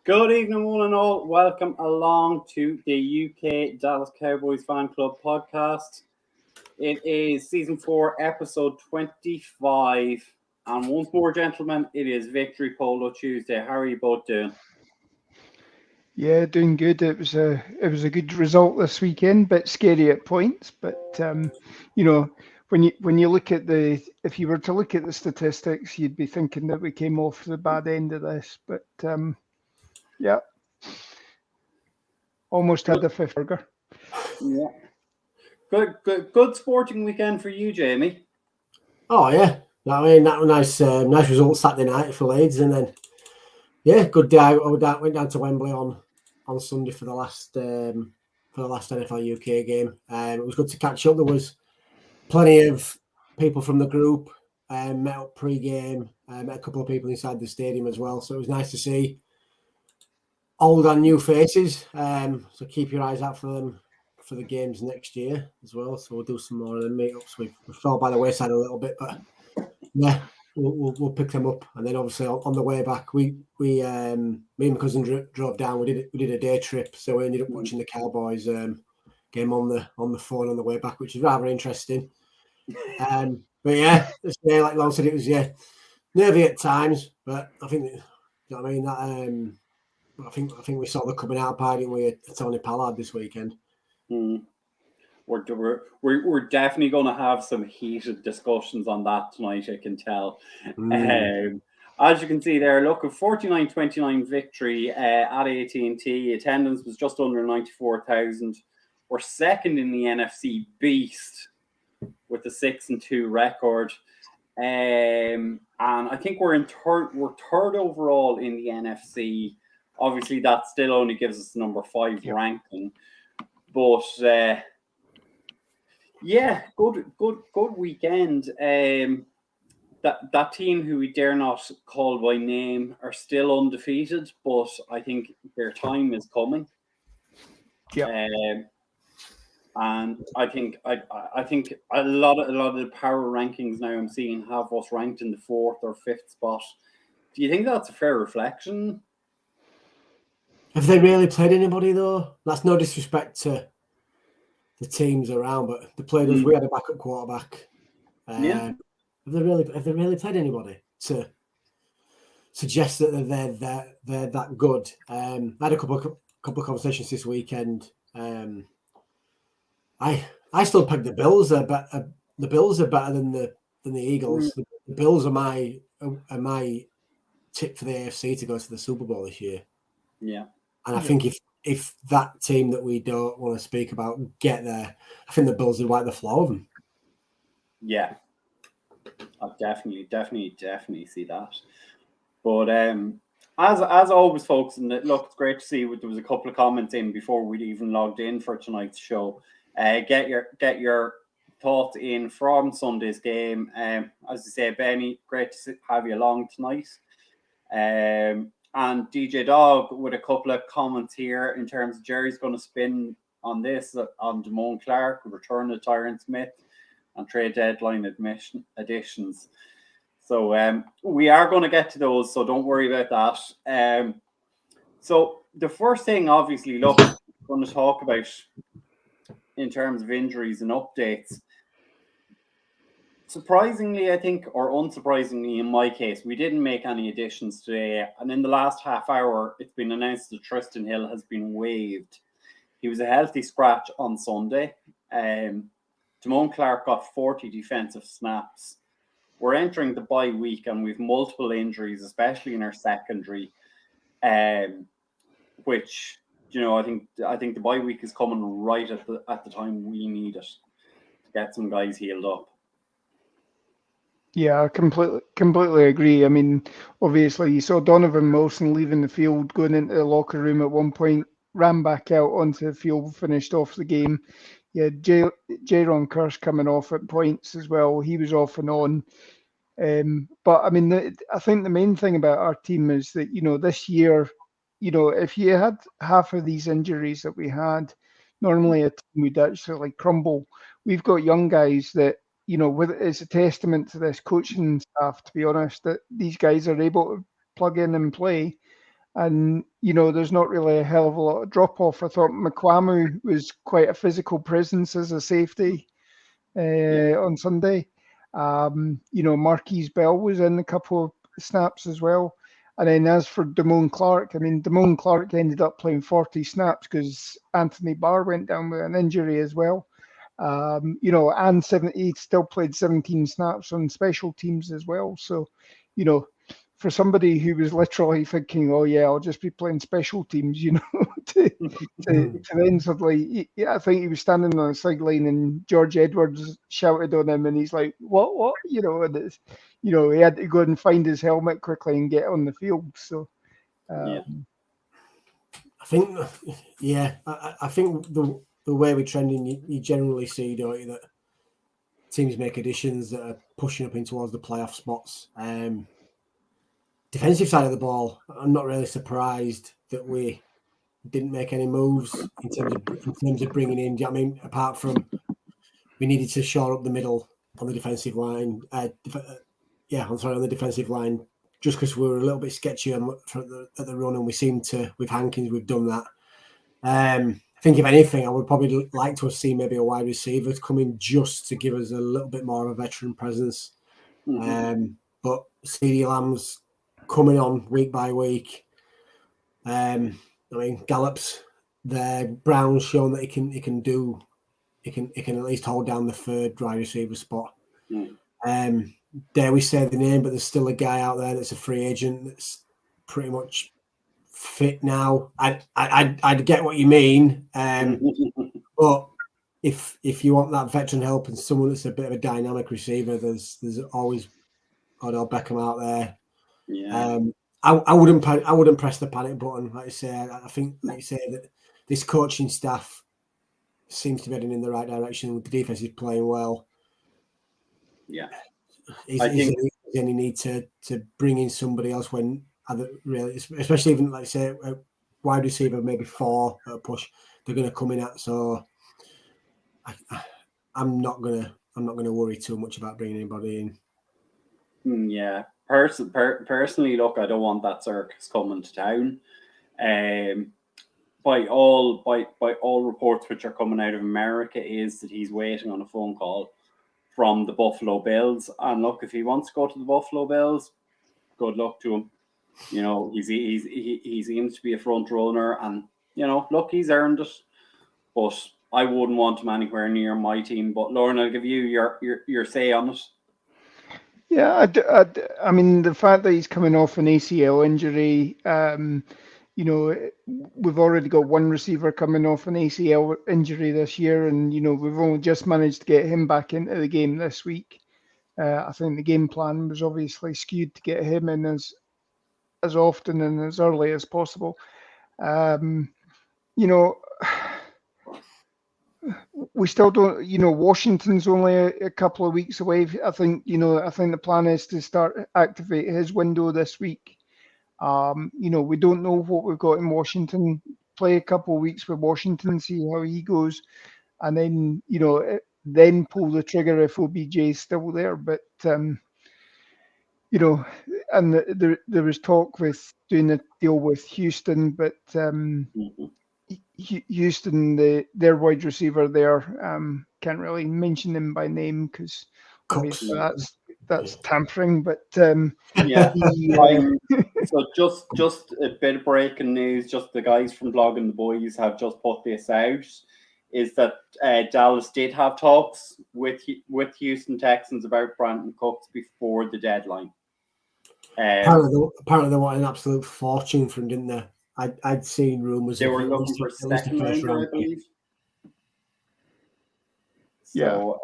Good evening, one and all. Welcome along to the UK Dallas Cowboys Fan Club podcast. It is season 4, episode 25. And once more, gentlemen, it is Victory Polo Tuesday. How are you both doing? Yeah, doing good. It was a good result this weekend, bit scary at points, but when you look at if you were to look at the statistics, you'd be thinking that we came off the bad end of this. But yeah, almost had the fifth burger. Yeah. Good sporting weekend for you, Jamie. Oh yeah, I mean that was nice result Saturday night for Leeds, and then good day. I went down to Wembley on Sunday for the last NFL UK game. It was good to catch up. There was plenty of people from the group. Met up pre-game. Met a couple of people inside the stadium as well. So it was nice to see old and new faces. So keep your eyes out for them for the games next year as well. So we'll do some more of the meetups. We fell by the wayside a little bit, but yeah, we'll pick them up. And then obviously on the way back, me and my cousin drove down. We did a day trip, so we ended up watching the Cowboys game on the phone on the way back, which is rather interesting. But yeah, like Lon said, it was nervy at times, but I think you know what I mean. That I think we saw the coming out party with Tony Pollard this weekend. We're definitely going to have some heated discussions on that tonight, I can tell. As you can see there, look, a 49-29 victory at AT&T. Attendance was just under 94,000. We're second in the NFC Beast with a 6-2 record. And I think we're third overall in the NFC. Obviously, that still only gives us the number 5 ranking. But good weekend. That team who we dare not call by name are still undefeated, but I think their time is coming. Yeah. And I think a lot of the power rankings now I'm seeing have us ranked in the 4th or 5th spot. Do you think that's a fair reflection? Have they really played anybody though? That's no disrespect to the teams around, but they played us. We had a backup quarterback. Have they really played anybody to suggest that they're that good? I had a couple of conversations this weekend. I still peg the Bills. The Bills are better than the Eagles. The Bills are my tip for the AFC to go to the Super Bowl this year. Yeah, and I think if that team that we don't want to speak about get there, I think the Bills would wipe the floor of them. Yeah, I definitely see that. But as always, folks, and look, it's great to see. There was a couple of comments in before we'd even logged in for tonight's show. Get your thoughts in from Sunday's game. As you say, Benny, great to have you along tonight. And DJ Dog with a couple of comments here in terms of Jerry's going to spin on this on Damone Clark, return to Tyron Smith, and trade deadline additions. So we are going to get to those, so don't worry about that. So the first thing, obviously, look, we're going to talk about in terms of injuries and updates. Surprisingly, I think, or unsurprisingly in my case, we didn't make any additions today. And in the last half hour, it's been announced that Tristan Hill has been waived. He was a healthy scratch on Sunday. Damone Clark got 40 defensive snaps. We're entering the bye week and we've multiple injuries, especially in our secondary, which, I think the bye week is coming right at the time we need it to get some guys healed up. Yeah, I completely agree. I mean, obviously, you saw Donovan Wilson leaving the field, going into the locker room at one point, ran back out onto the field, finished off the game. Yeah, Jaron Kearse coming off at points as well. He was off and on. But I mean, I think the main thing about our team is that, this year, if you had half of these injuries that we had, normally a team would actually crumble. We've got young guys that, it's a testament to this coaching staff, to be honest, that these guys are able to plug in and play. And, there's not really a hell of a lot of drop-off. I thought McQuamu was quite a physical presence as a safety on Sunday. Marquise Bell was in a couple of snaps as well. And then as for Damone Clark, Damone Clark ended up playing 40 snaps because Anthony Barr went down with an injury as well. And he still played 17 snaps on special teams as well. So, for somebody who was literally thinking, oh yeah, I'll just be playing special teams, to then suddenly, I think he was standing on the sideline and George Edwards shouted on him and he's like, what? And it's, he had to go and find his helmet quickly and get on the field. So, I think, I think the way we're trending, you generally see, don't you, that teams make additions that are pushing up in towards the playoff spots. Defensive side of the ball, I'm not really surprised that we didn't make any moves in terms of bringing in. Apart from we needed to shore up the middle on the defensive line. On the defensive line, just because we were a little bit sketchy at the run, and we seemed to with Hankins, we've done that. I think if anything, I would probably like to have seen maybe a wide receiver come in just to give us a little bit more of a veteran presence. But CeeDee Lamb's coming on week by week. Gallup's there. Brown's shown that he can at least hold down the third wide receiver spot. Dare we say the name, but there's still a guy out there that's a free agent that's pretty much fit now. I'd get what you mean, but if you want that veteran help and someone that's a bit of a dynamic receiver, there's always Odell Beckham out there. I wouldn't press the panic button. Like I say, I think, like you say, that this coaching staff seems to be heading in the right direction. The defense is playing well. Is there any need to bring in somebody else when really, especially even like say a wide receiver, maybe 4 at a push, they're going to come in at. So I'm not gonna worry too much about bringing anybody in. Yeah. Personally, look, I don't want that circus coming to town. By all reports which are coming out of America, is that he's waiting on a phone call from the Buffalo Bills. And look, if he wants to go to the Buffalo Bills, good luck to him. He seems to be a front runner, and look, he's earned it. But I wouldn't want him anywhere near my team. But Lauren, I'll give you your say on it. Yeah, the fact that he's coming off an ACL injury, we've already got one receiver coming off an ACL injury this year, and we've only just managed to get him back into the game this week. I think the game plan was obviously skewed to get him in as often and as early as possible. We still don't, Washington's only a couple of weeks away. I think the plan is to start activate his window this week. We don't know what we've got in Washington. Play a couple of weeks with Washington, see how he goes, and then then pull the trigger if OBJ is still there. But and there was talk with doing a deal with Houston, but Houston, their wide receiver there, can't really mention him by name because obviously that's tampering. But so just a bit of breaking news. Just the guys from Blogging the Boys have just put this out. Is that Dallas did have talks with Houston Texans about Brandon Cooks before the deadline. Apparently they want an absolute fortune from, didn't they? I'd seen rumours. They were looking for second rounder, I believe. So,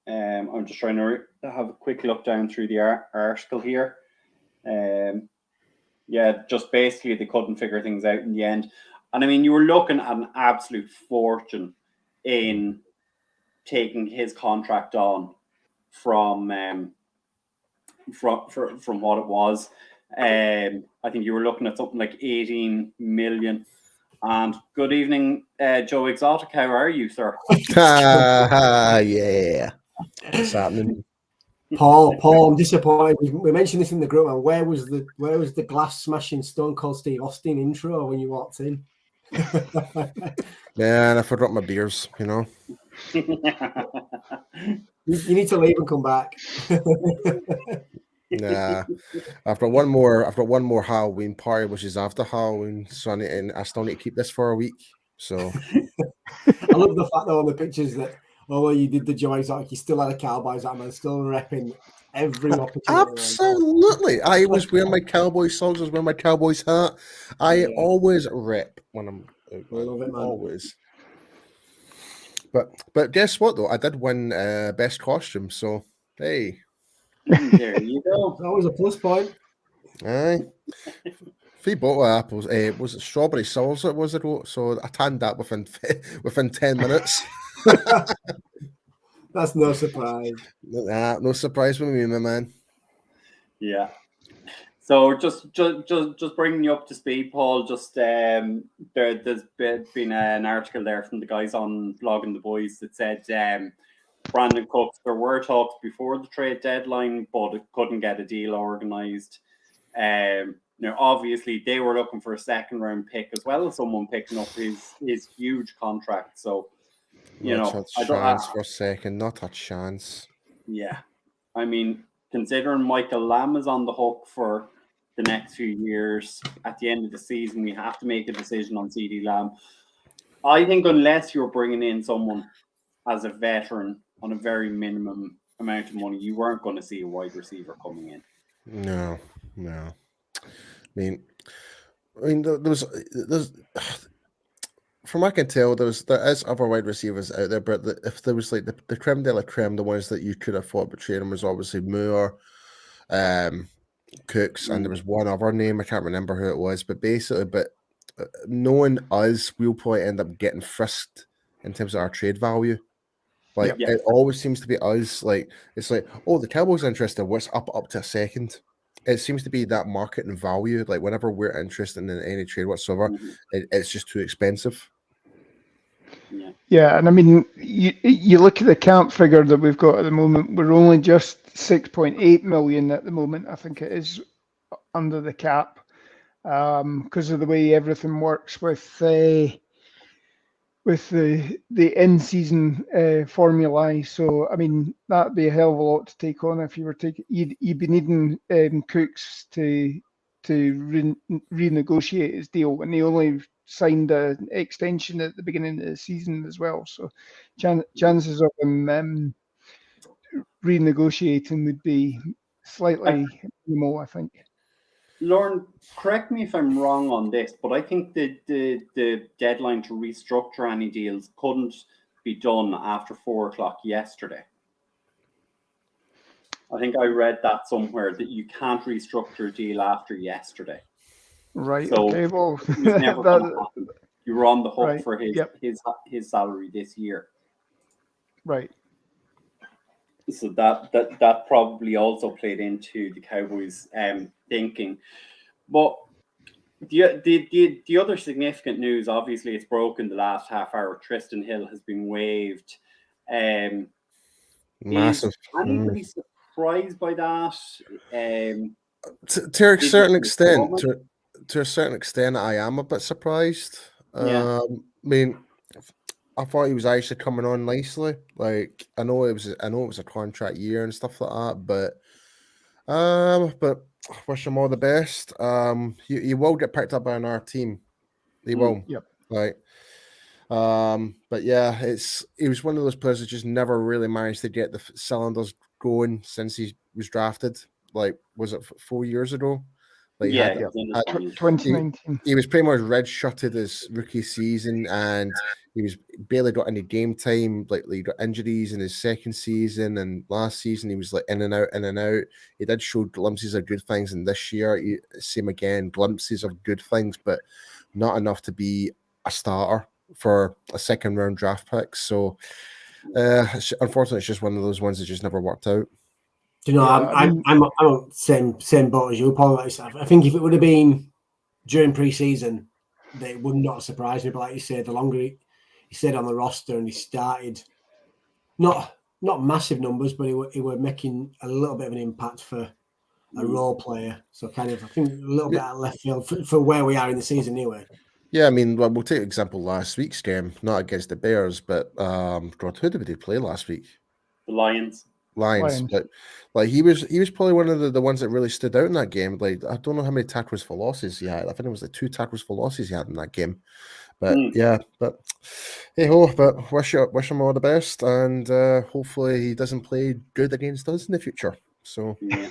I'm just trying to have a quick look down through the article here. Just basically they couldn't figure things out in the end. And you were looking at an absolute fortune in taking his contract on from what it was. I think you were looking at something like 18 million. And good evening, Joe Exotic. How are you, sir? Yeah. What's happening? Paul, I'm disappointed. We mentioned this in the group. Man. Where was the glass smashing Stone Cold Steve Austin intro when you walked in? Man, I forgot my beers. You know. You need to leave and come back. Nah, I've got one more Halloween party, which is after Halloween. So I still need to keep this for a week. So I love the fact though on the pictures that you did the Joe Exotic, you still had a Cowboys hat, man, still repping every opportunity. Absolutely, I was wearing my Cowboys songs. I was wearing my Cowboys hat. I always rep when I'm I love it, man. always. But guess what though? I did win best costume. So hey, there you go. It's always a plus point. aye. 3 bottle of apples. Was it strawberry salsa? Was it? So I tanned that within 10 minutes. That's no surprise. Nah, no surprise with me, my man. Yeah. So just bringing you up to speed, Paul. Just there's been an article there from the guys on Blogging the Boys that said Brandon Cooks. There were talks before the trade deadline, but it couldn't get a deal organised. Obviously they were looking for a second round pick as well as someone picking up his huge contract. So Not a chance for a second. Not a chance. Yeah, I mean, considering Michael Lamb is on the hook for the next few years, at the end of the season, we have to make a decision on CD Lamb. I think unless you're bringing in someone as a veteran on a very minimum amount of money, you weren't going to see a wide receiver coming in. No. I mean, there's from what I can tell, there is other wide receivers out there, but if there was like the creme de la creme, the ones that you could have thought would trade him was obviously Moore, Cooks, and there was one other name, I can't remember who it was, but knowing us, we'll probably end up getting frisked in terms of our trade value. Like it always seems to be us. Like it's like, oh, the Cowboys are interested. What's up to a second? It seems to be that market and value. Like whenever we're interested in any trade whatsoever, it's just too expensive. Yeah, and I mean, you look at the camp figure that we've got at the moment. We're only just 6.8 million at the moment. I think it is under the cap because of the way everything works with the in-season formulae. So, I mean, that'd be a hell of a lot to take on if you were taking. You'd be needing Cooks to renegotiate his deal, and he only signed an extension at the beginning of the season as well. So, chances of him renegotiating would be slightly minimal, I think. Lauren, correct me if I'm wrong on this, but I think the deadline to restructure any deals couldn't be done after 4:00 yesterday. I think I read that somewhere that you can't restructure a deal after yesterday. Right. So okay. Well, it was never going to happen. You were on the hook for his salary this year. Right. So that probably also played into the Cowboys' thinking. But the other significant news, obviously, it's broken the last half hour. Tristan Hill has been waived. Massive. Is anybody surprised by that? To a certain extent, to a certain extent, I am a bit surprised. I mean, I thought he was actually coming on nicely. Like I know it was a contract year and stuff like that, but wish him all the best. He will get picked up by another team. He will. Yep. Like, but yeah, he was one of those players that just never really managed to get the cylinders going since he was drafted. Like, was it 4 years ago? Like, 2019. He was pretty much redshirted his rookie season, and he was barely got any game time. Like he got injuries in his second season, and last season he was like in and out. He did show glimpses of good things, and this year, same again, glimpses of good things, but not enough to be a starter for a second round draft pick. So, unfortunately, it's just one of those ones that just never worked out. Do you know, I'm on same boat as you, Paul. I think if it would have been during pre-season, it would not surprise me. But like you said, the longer he stayed on the roster and he started, not not massive numbers, but he were making a little bit of an impact for a role player. So kind of, I think a little bit out of left field for where we are in the season anyway. Yeah, I mean, we'll take example last week's game, not against the Bears, but God, who did he play last week? The Lions. Lions. But like he was probably one of the ones that really stood out in that game. Like I don't know how many tackles for losses he had. I think it was like 2 tackles for losses he had in that game. But yeah, but hey ho, but wish him all the best, and hopefully he doesn't play good against us in the future. So yeah.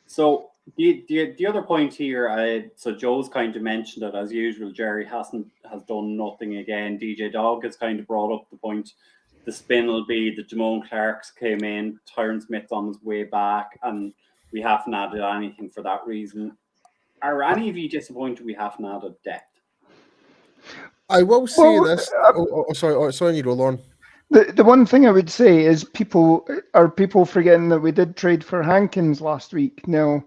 So the other point here, so Joe's kind of mentioned it as usual. Jerry has done nothing again. DJ Dog has kind of brought up the point. The spin will be that Damone Clark's came in, Tyron Smith's on his way back, and we haven't added anything for that reason. Are any of you disappointed we haven't added depth? I will say this. Sorry, you roll on. The one thing I would say is people forgetting that we did trade for Hankins last week. Now,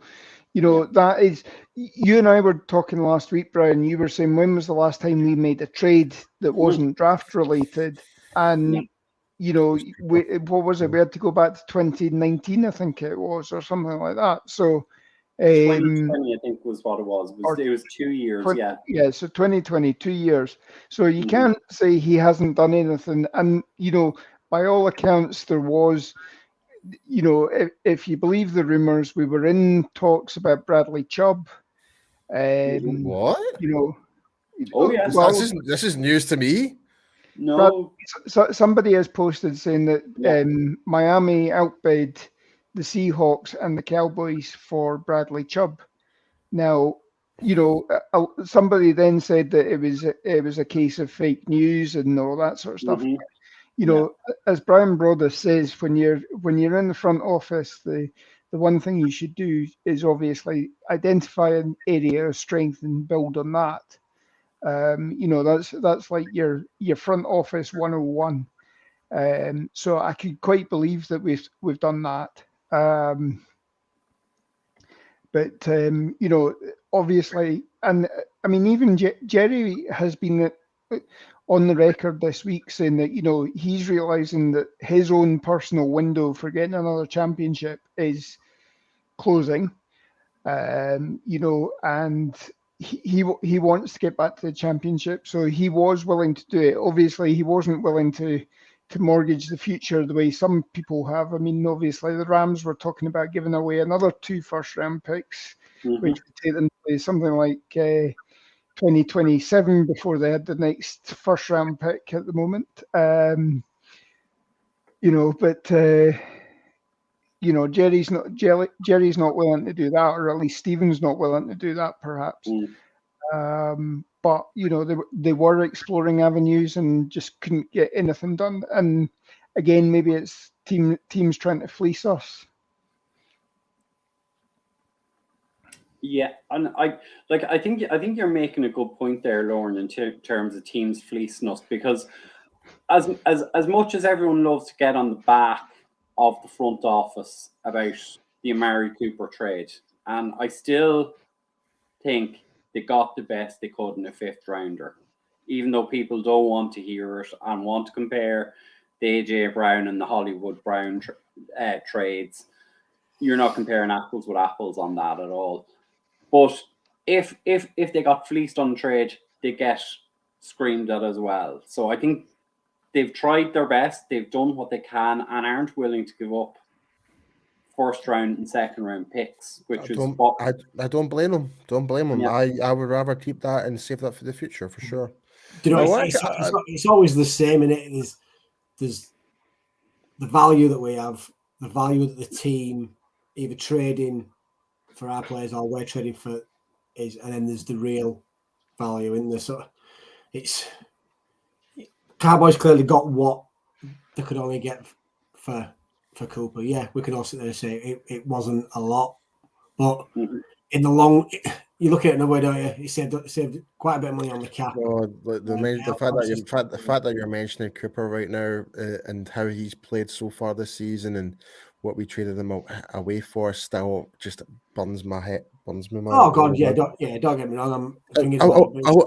that is, you and I were talking last week, Brian. You were saying, when was the last time we made a trade that wasn't draft related? And what was it? We had to go back to 2019, I think it was, or something like that. So 2020, I think, was what it was. It was 2 years, Yeah, so 2020, 2 years. So you can't say he hasn't done anything. And, by all accounts, there was, if you believe the rumours, we were in talks about Bradley Chubb. What? Oh, yeah. Well, this is news to me. No. Somebody has posted saying that Miami outbid the Seahawks and the Cowboys for Bradley Chubb. Now, somebody then said that it was a case of fake news and all that sort of stuff. As Brian Broaddus says, when you're in the front office, the one thing you should do is obviously identify an area of strength and build on that. That's like your front office 101. So I could quite believe that we've done that. But obviously, and I mean, even Jerry has been on the record this week saying that he's realizing that his own personal window for getting another championship is closing. And he wants to get back to the championship, so he was willing to do it. Obviously, he wasn't willing to mortgage the future the way some people have. I mean, obviously, the Rams were talking about giving away another 2 first-round picks, which would take them to something like 2027 before they had the next first-round pick at the moment. Jerry's not willing to do that, or at least Stephen's not willing to do that, perhaps. But they were exploring avenues and just couldn't get anything done. And again, maybe it's teams trying to fleece us. Yeah, and I think you're making a good point there, Lauren, in terms of teams fleecing us, because as much as everyone loves to get on the back of the front office about the Amari Cooper trade, and I still think they got the best they could in a 5th rounder, even though people don't want to hear it and want to compare the AJ Brown and the Hollywood Brown trades. You're not comparing apples with apples on that at all. But if they got fleeced on trade, they get screamed at as well. So I think they've tried their best. They've done what they can and aren't willing to give up 1st round and 2nd round picks, which I don't blame them. Don't blame them. Yeah. I would rather keep that and save that for the future for sure. It's always the same, and there's the value that we have, the value that the team either trading for our players or we're trading for is, and then there's the real value in this. So it's Cowboys clearly got what they could only get for Cooper. Yeah, we can all sit there and say it wasn't a lot, but in the long, you look at it another way, don't you? He saved quite a bit of money on the cap. The fact that you're mentioning Cooper right now and how he's played so far this season and what we traded him away for still just burns my burns me, man. Oh God, don't get me wrong. I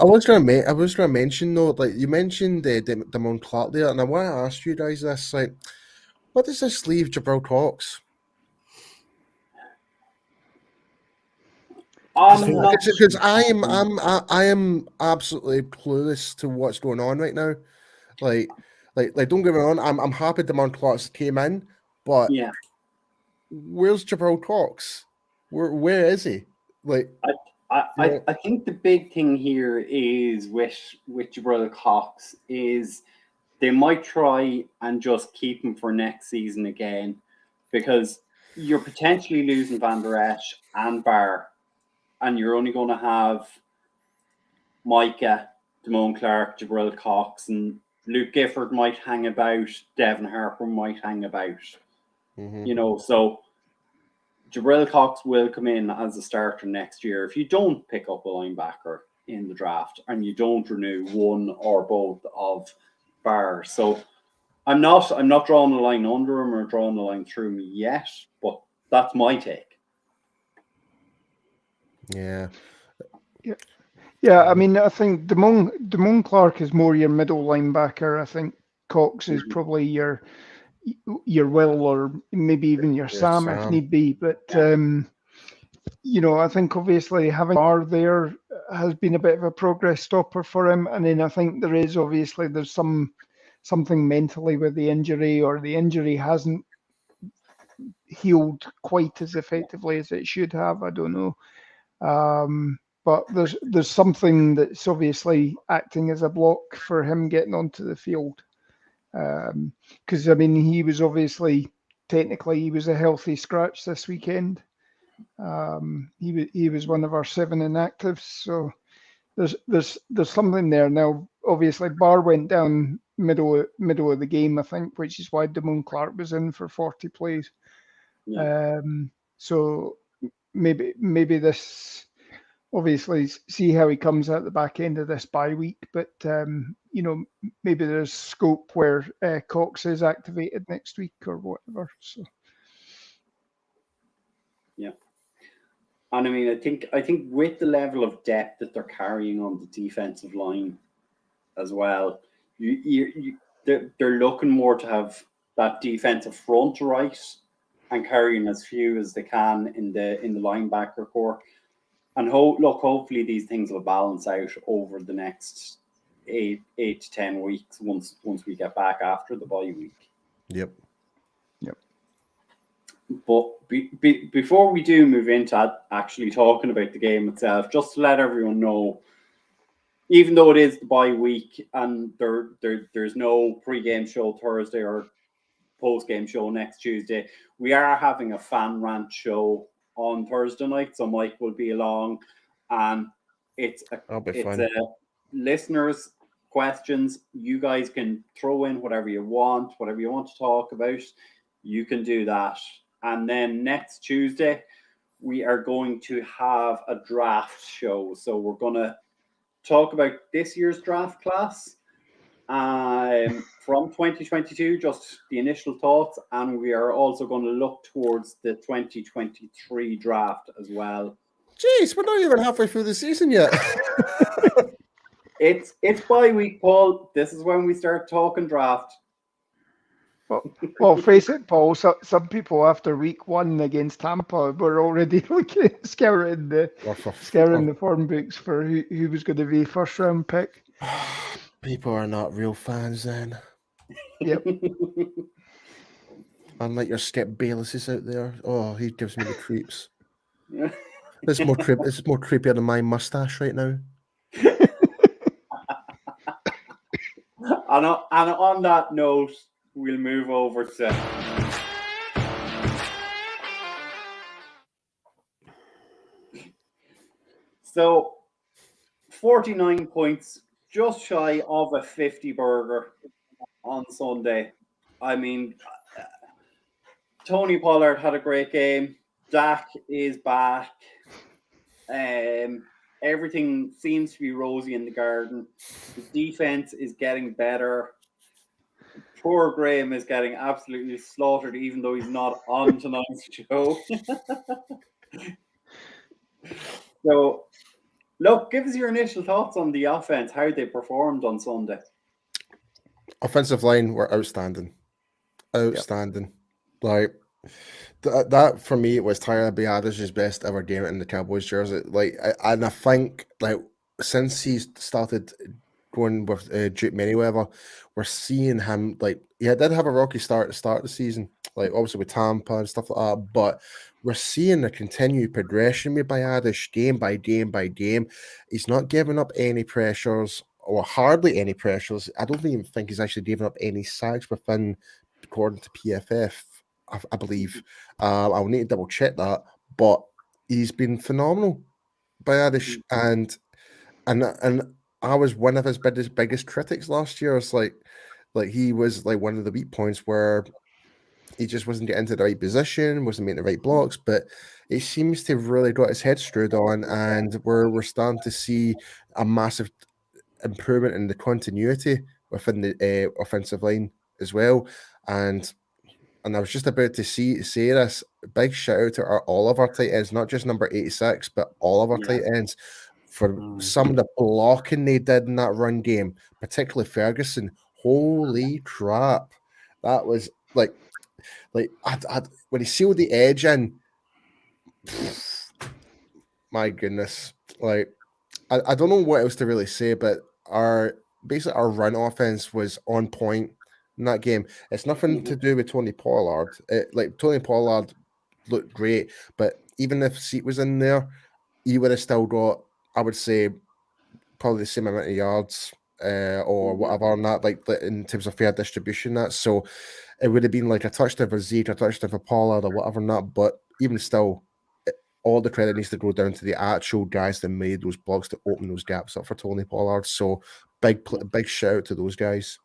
was going to mention though, like you mentioned Damone Clark there, and I want to ask you guys this: like, what does this leave Jabril Cox? Because I am absolutely clueless to what's going on right now. Like don't get me wrong, I'm happy Damone Clark came in, but yeah, where's Jabril Cox? Where is he? Like, I think the big thing here is with Jabril Cox is they might try and just keep him for next season again, because you're potentially losing Van Der Esch and Barr, and you're only going to have Micah, Damone Clark, Jabril Cox, and Luke Gifford might hang about, Devin Harper might hang about. You know, so Jabril Cox will come in as a starter next year if you don't pick up a linebacker in the draft and you don't renew one or both of Barr. So I'm not drawing a line under him or drawing a line through me yet, but that's my take. Yeah. Yeah, I mean, I think Damone Clark is more your middle linebacker. I think Cox is probably your Will or maybe even your Sam if need be. But you know, I think obviously having Barr there has been a bit of a progress stopper for him. And then I think there's something mentally with the injury, or the injury hasn't healed quite as effectively as it should have. I don't know. But there's something that's obviously acting as a block for him getting onto the field. Because I mean, he was obviously technically he was a healthy scratch this weekend. He was one of our 7 inactives, so there's something there. Now obviously Barr went down middle of the game, I think, which is why Damone Clark was in for 40 plays. So maybe this, obviously see how he comes out the back end of this bye week, but you know, maybe there's scope where Cox is activated next week or whatever. So yeah, and I mean, I think with the level of depth that they're carrying on the defensive line as well, they're looking more to have that defensive front right and carrying as few as they can in the linebacker core. And hopefully these things will balance out over the next 8 to 10 weeks once we get back after the bye week. Yep. But before we do move into actually talking about the game itself, just to let everyone know, even though it is the bye week and there's no pre-game show Thursday or post-game show next Tuesday, we are having a fan rant show on Thursday night, so Mike will be along, and it's listeners' questions. You guys can throw in whatever you want to talk about. You can do that, and then next Tuesday we are going to have a draft show. So we're going to talk about this year's draft class from 2022, just the initial thoughts, and we are also going to look towards the 2023 draft as well. Jeez, we're not even halfway through the season yet. It's bye week, Paul. This is when we start talking draft. Well, face it, Paul. Some people after week 1 against Tampa were already looking at scouring the form books for who was going to be first round pick. People are not real fans then. Yep. Unlike your Skip Bayless out there. Oh, he gives me the creeps. It's more creepier than my mustache right now. And on that note, we'll move over to so 49 points, just shy of a 50 burger on Sunday. I mean, Tony Pollard had a great game. Dak is back. Everything seems to be rosy in the garden. The defense is getting better. Poor Graham is getting absolutely slaughtered, even though he's not on tonight's show. So, look, give us your initial thoughts on the offense, how they performed on Sunday. Offensive line were outstanding. Like that for me was Tyler Biadasz's best ever game in the Cowboys jersey. And I think since he's started going with Duke Manyweather, we're seeing him he did have a rocky start to start the season, obviously with Tampa and stuff like that, but we're seeing a continued progression with Biadasz game by game by game. He's not giving up any pressures or hardly any pressures. I don't even think he's actually given up any sacks within, according to PFF, I believe. I'll need to double check that, but he's been phenomenal, Biadasz, and I was one of his biggest critics last year. It's like he was one of the weak points where he just wasn't getting into the right position, wasn't making the right blocks, but it seems to have really got his head screwed on, and we're starting to see a massive improvement in the continuity within the offensive line as well. And I was just about to say this. Big shout out to all of our tight ends, not just number 86, but all of our tight ends for some of the blocking they did in that run game, particularly Ferguson. Holy crap. That was when he sealed the edge in, my goodness. I don't know what else to really say, but our run offense was on point in that game. It's nothing to do with Tony Pollard. Tony Pollard looked great, but even if Seat was in there, he would have still got, I would say, probably the same amount of yards or whatever on that, in terms of fair distribution. So it would have been a touchdown for Zeke, a touchdown for Pollard, or whatever not. But even still, all the credit needs to go down to the actual guys that made those blocks to open those gaps up for Tony Pollard. So big shout out to those guys.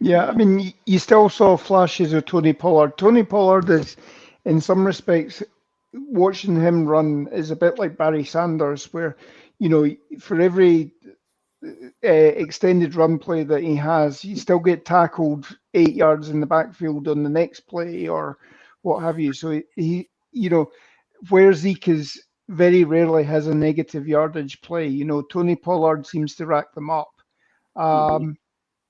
Yeah, I mean, you still saw flashes of Tony Pollard. Tony Pollard is, in some respects, watching him run is a bit like Barry Sanders, where, for every extended run play that he has, you still get tackled 8 yards in the backfield on the next play or what have you. So he where Zeke is very rarely has a negative yardage play. Tony Pollard seems to rack them up.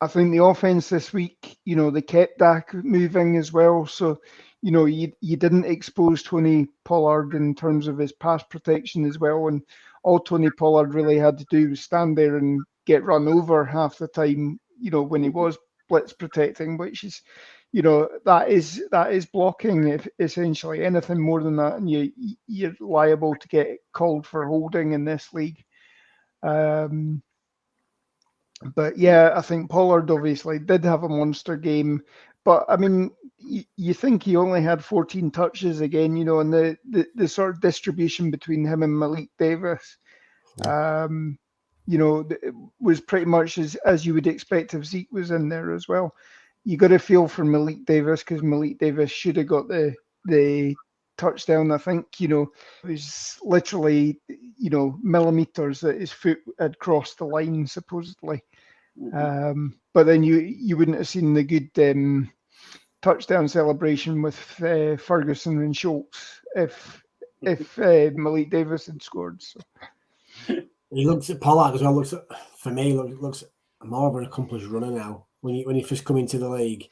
I think the offense this week, they kept Dak moving as well. So, you didn't expose Tony Pollard in terms of his pass protection as well. And all Tony Pollard really had to do was stand there and get run over half the time, when he was blitz protecting, which is, that is blocking essentially. Anything more than that, and you're liable to get called for holding in this league. But yeah, I think Pollard obviously did have a monster game. But I mean, you think he only had 14 touches again, and the sort of distribution between him and Malik Davis, was pretty much as you would expect if Zeke was in there as well. You got to feel for Malik Davis because Malik Davis should have got the touchdown. I think, it was literally, millimeters that his foot had crossed the line, supposedly. But then you wouldn't have seen the good touchdown celebration with Ferguson and Schultz if Malik Davis had scored. So. He looks at Pollard as well. Looks more of an accomplished runner now. When he first come into the league,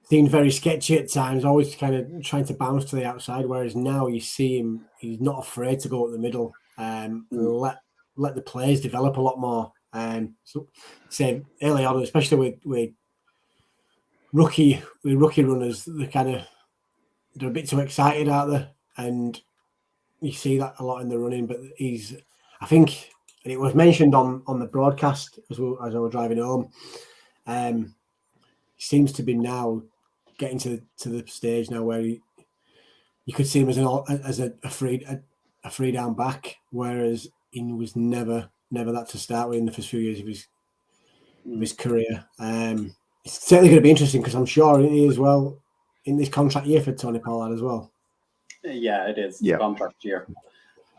seemed very sketchy at times, always kind of trying to bounce to the outside. Whereas now you see him, he's not afraid to go up the middle and let the players develop a lot more. So say early on, especially with rookie runners, they're a bit too excited out there, and you see that a lot in the running. But I think, and it was mentioned on the broadcast as I was driving home. He seems to be now getting to the stage now where you could see him as a free down back, whereas he was never that to start with in the first few years of his career. It's certainly going to be interesting because I'm sure he is well in this contract year for Tony Pollard as well. Yeah, it is. Yeah. Contract year.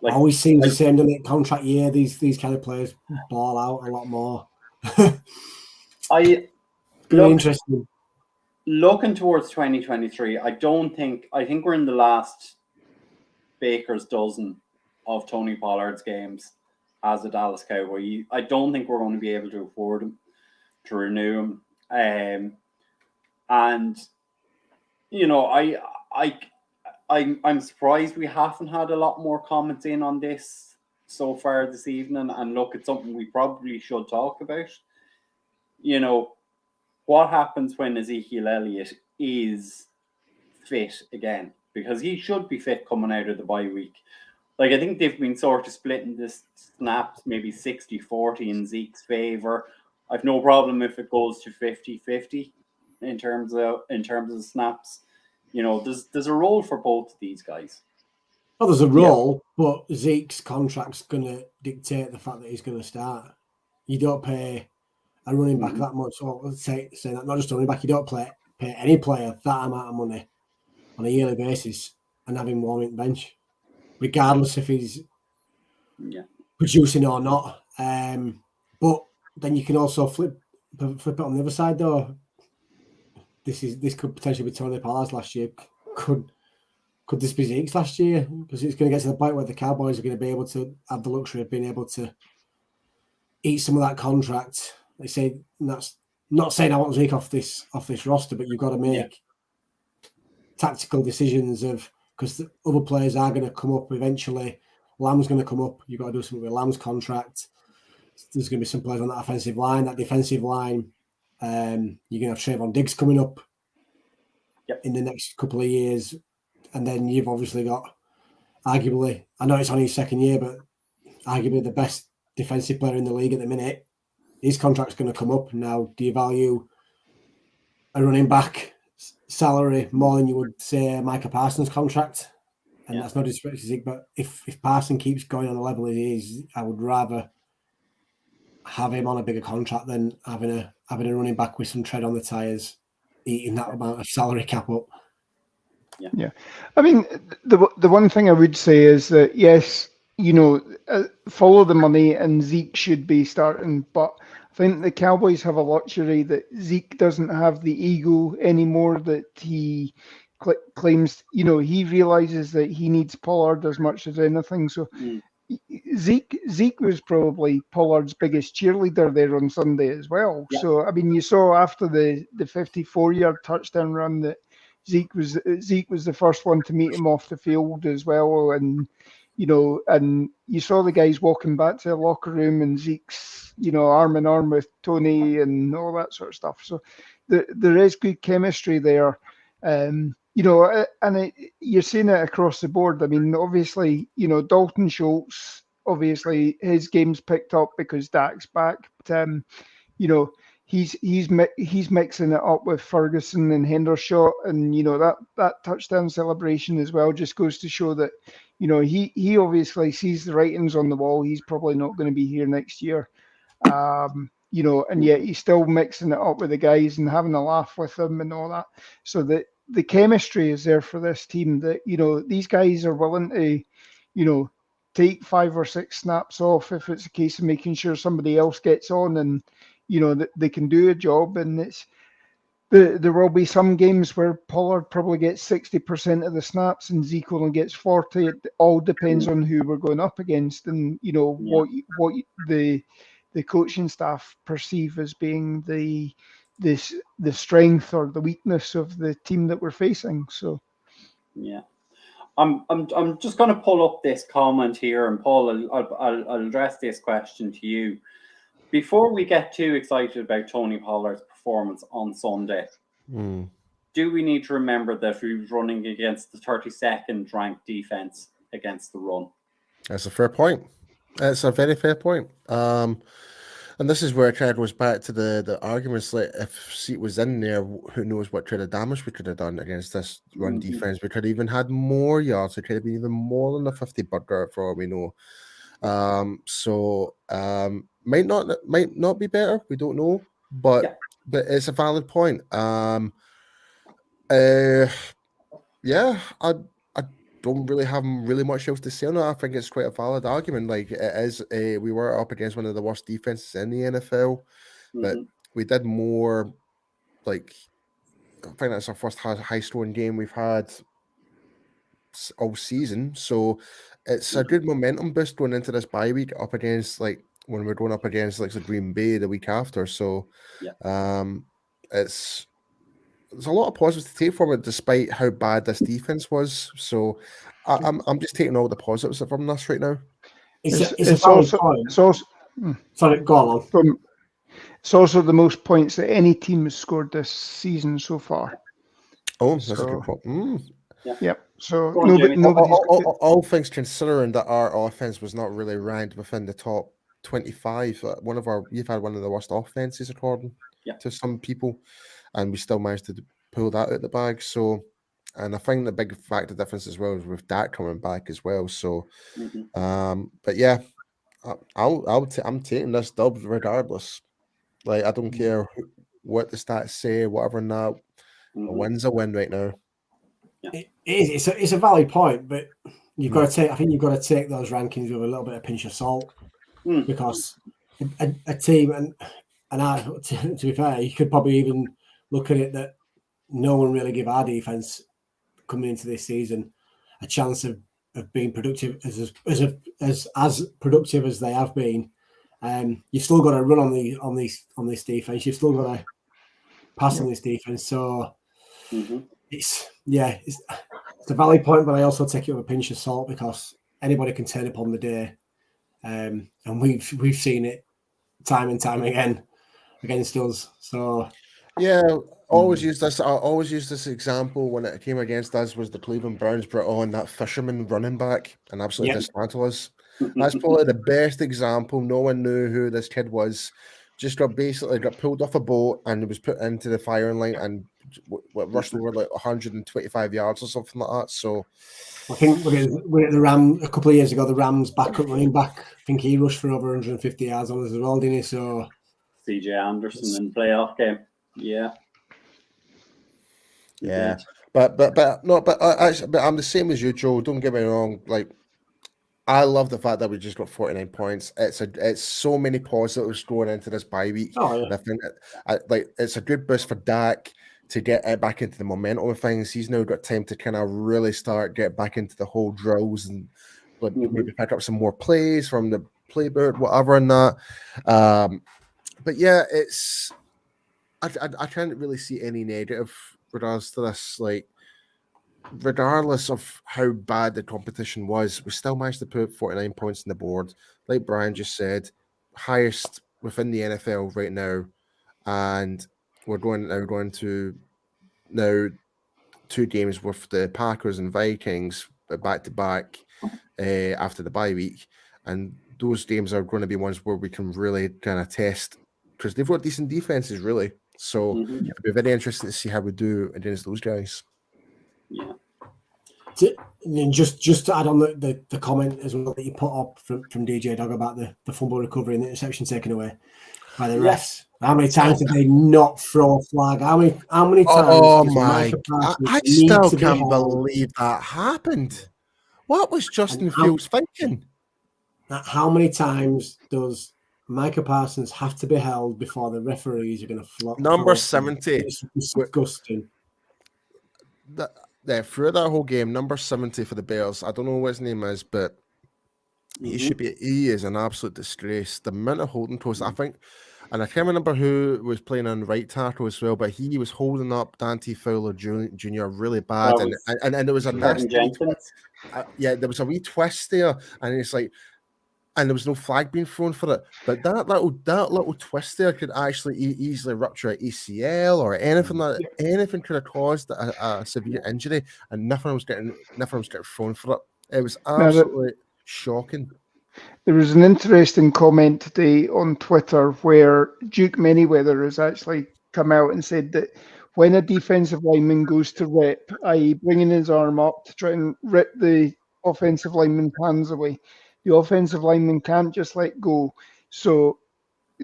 Always seems the same, doesn't it? Contract year, these kind of players ball out a lot more. Interesting. Looking towards 2023, I think we're in the last baker's dozen of Tony Pollard's games as a Dallas Cowboy. I don't think we're going to be able to afford him, to renew him. And you know, I'm surprised we haven't had a lot more comments in on this so far this evening. And look, it's something we probably should talk about. You know, what happens when Ezekiel Elliott is fit again? Because he should be fit coming out of the bye week. Like, I think they've been sort of splitting this snaps maybe 60-40 in Zeke's favor. I've no problem if it goes to 50-50 in terms of snaps. You know, there's a role for both of these guys. Well, there's a role, but Zeke's contract's going to dictate the fact that he's going to start. You don't pay a running back that much, or let's say that, not just a running back, you don't pay any player that amount of money on a yearly basis and have him warming bench, regardless if he's producing or not. But then you can also flip it on the other side, though. This could potentially be Tony Pollard's last year. Could this be Zeke's last year? Because it's going to get to the point where the Cowboys are going to be able to have the luxury of being able to eat some of that contract. They say that's not saying I want Zeke off this roster, but you've got to make tactical decisions because the other players are going to come up eventually. Lamb's going to come up. You've got to do something with Lamb's contract. There's going to be some players on that offensive line, that defensive line. You're going to have Trayvon Diggs coming up in the next couple of years. And then you've obviously got, arguably, I know it's only his second year, but arguably the best defensive player in the league at the minute. His contract's going to come up. Now, do you value a running back salary more than you would say Micah Parsons' contract? And that's not disrespect to Zeke, but if Parsons keeps going on the level he is, I would rather have him on a bigger contract than having a running back with some tread on the tires, eating that amount of salary cap up. Yeah. I mean, the one thing I would say is that, yes, you know, follow the money and Zeke should be starting, but I think the Cowboys have a luxury that Zeke doesn't have the ego anymore that he claims. You know, he realizes that he needs Pollard as much as anything. So Zeke was probably Pollard's biggest cheerleader there on Sunday as well. Yeah. So, I mean, you saw after the 54-yard touchdown run that Zeke was the first one to meet him off the field as well, and you know, and you saw the guys walking back to the locker room, and Zeke's, you know, arm in arm with Tony and all that sort of stuff. So there is good chemistry there, you know, and you're seeing it across the board. I mean, obviously, you know, Dalton Schultz, obviously his game's picked up because Dak's back, but you know. He's mixing it up with Ferguson and Hendershot, and you know that touchdown celebration as well just goes to show that, you know, he obviously sees the writings on the wall. He's probably not going to be here next year, you know, and yet he's still mixing it up with the guys and having a laugh with them and all that. So that the chemistry is there for this team. That, you know, these guys are willing to, you know, take 5 or 6 snaps off if it's a case of making sure somebody else gets on and, you know, that they can do a job. And it's there will be some games where Pollard probably gets 60% of the snaps and Zeke only gets 40. It all depends on who we're going up against and, you know, what the coaching staff perceive as being the strength or the weakness of the team that we're facing. So yeah. I'm just going to pull up this comment here, and Paul, I'll address this question to you. Before we get too excited about Tony Pollard's performance on Sunday, do we need to remember that he was running against the 32nd ranked defense against the run? That's a fair point. That's a very fair point. And this is where it kind of goes back to the arguments. Like, if Zeke was in there, who knows what kind of damage we could have done against this run defense? We could have even had more yards. It could have been even more than the 50 burger for all we know. Might not be better. We don't know, but it's a valid point. I don't really have really much else to say on that. I think it's quite a valid argument. Like, it is, we were up against one of the worst defenses in the NFL, but we did more. Like, I think that's our first high-scoring game we've had all season. So it's a good momentum boost going into this bye week up against like when we're going up against like the Green Bay the week after. So it's there's a lot of positives to take from it, despite how bad this defense was. So I'm just taking all the positives from this right now. It's also sorry, go on. It's also the most points that any team has scored this season so far. Oh, that's a good point. Yep. So on, all things considering that our offense was not really ranked within the top 25. We've had one of the worst offenses according to some people, and we still managed to pull that out the bag. So, and I think the big factor difference as well is with Dak coming back as well. So, but yeah, I'm taking this dub regardless. Like I don't care what the stats say, whatever. Now, a win's a win right now. It's a valid point, but you've got to take. I think you've got to take those rankings with a little bit of pinch of salt because a team and I, to be fair, you could probably even look at it that no one really give our defense coming into this season a chance of being productive as productive as they have been. You've still got to run on this defense. You've still got to pass on this defense. So it's a valid point, but I also take it with a pinch of salt because anybody can turn up on the day, and we've seen it time and time again against us. So yeah, I always use this example when it came against us was the Cleveland Browns brought on that fisherman running back and absolutely dismantled us. That's probably the best example. No one knew who this kid was. Just got pulled off a boat and was put into the firing line and rushed over like 125 yards or something like that. So I think we're at the Rams a couple of years ago. The Rams backup running back. I think he rushed for over 150 yards on us as well, didn't he? So CJ Anderson in playoff game. Yeah. But I'm the same as you, Joe. Don't get me wrong. Like, I love the fact that we just got 49 points. It's so many positives going into this bye week. And I think it's a good boost for Dak to get back into the momentum of things. He's now got time to kind of really get back into the whole drills and maybe pick up some more plays from the playbook, whatever, and that. But yeah, I can't really see any negative regards to this. Like, regardless of how bad the competition was, we still managed to put 49 points on the board. Like Brian just said, highest within the NFL right now. And we're going to 2 games with the Packers and Vikings back to back after the bye week. And those games are going to be ones where we can really kind of test because they've got decent defenses, really. So it'll be very interesting to see how we do against those guys. Yeah. And just to add on the comment as well that you put up from DJ Dog about the fumble recovery and the interception taken away by the refs. How many times did they not throw a flag? How many times? Oh my! I still can't believe that happened. What was Justin Fields thinking? How many times does Micah Parsons have to be held before the referees are going to flop? Number 70. It's disgusting. Throughout that whole game, number 70 for the Bears. I don't know what his name is, but he is an absolute disgrace. The amount of holding calls, I think, and I can't remember who was playing on right tackle as well, but he was holding up Dante Fowler Jr. really bad, and there was a nasty there was a wee twist there, and it's like, and there was no flag being thrown for it, but that little twist there could actually easily rupture an ACL or anything could have caused a severe injury, and nothing was getting thrown for it. It was absolutely shocking. There was an interesting comment today on Twitter where Duke Manyweather has actually come out and said that when a defensive lineman goes to rip, i.e. bringing his arm up to try and rip the offensive lineman's hands away, the offensive lineman can't just let go. So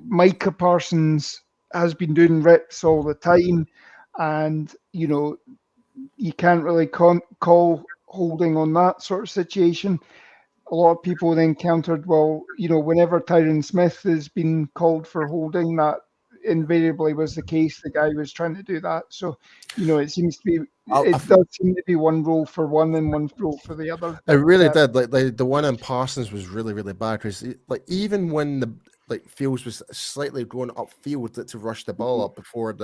Micah Parsons has been doing rips all the time, and, you can't really call holding on that sort of situation. A lot of people then countered, well, whenever Tyron Smith has been called for holding, that invariably was the case. The guy was trying to do that. So, it seems to be, I does seem to be one role for one and one role for the other. It really did. Like the one in Parsons was really, really bad because even when the Fields was slightly going upfield to rush the ball up before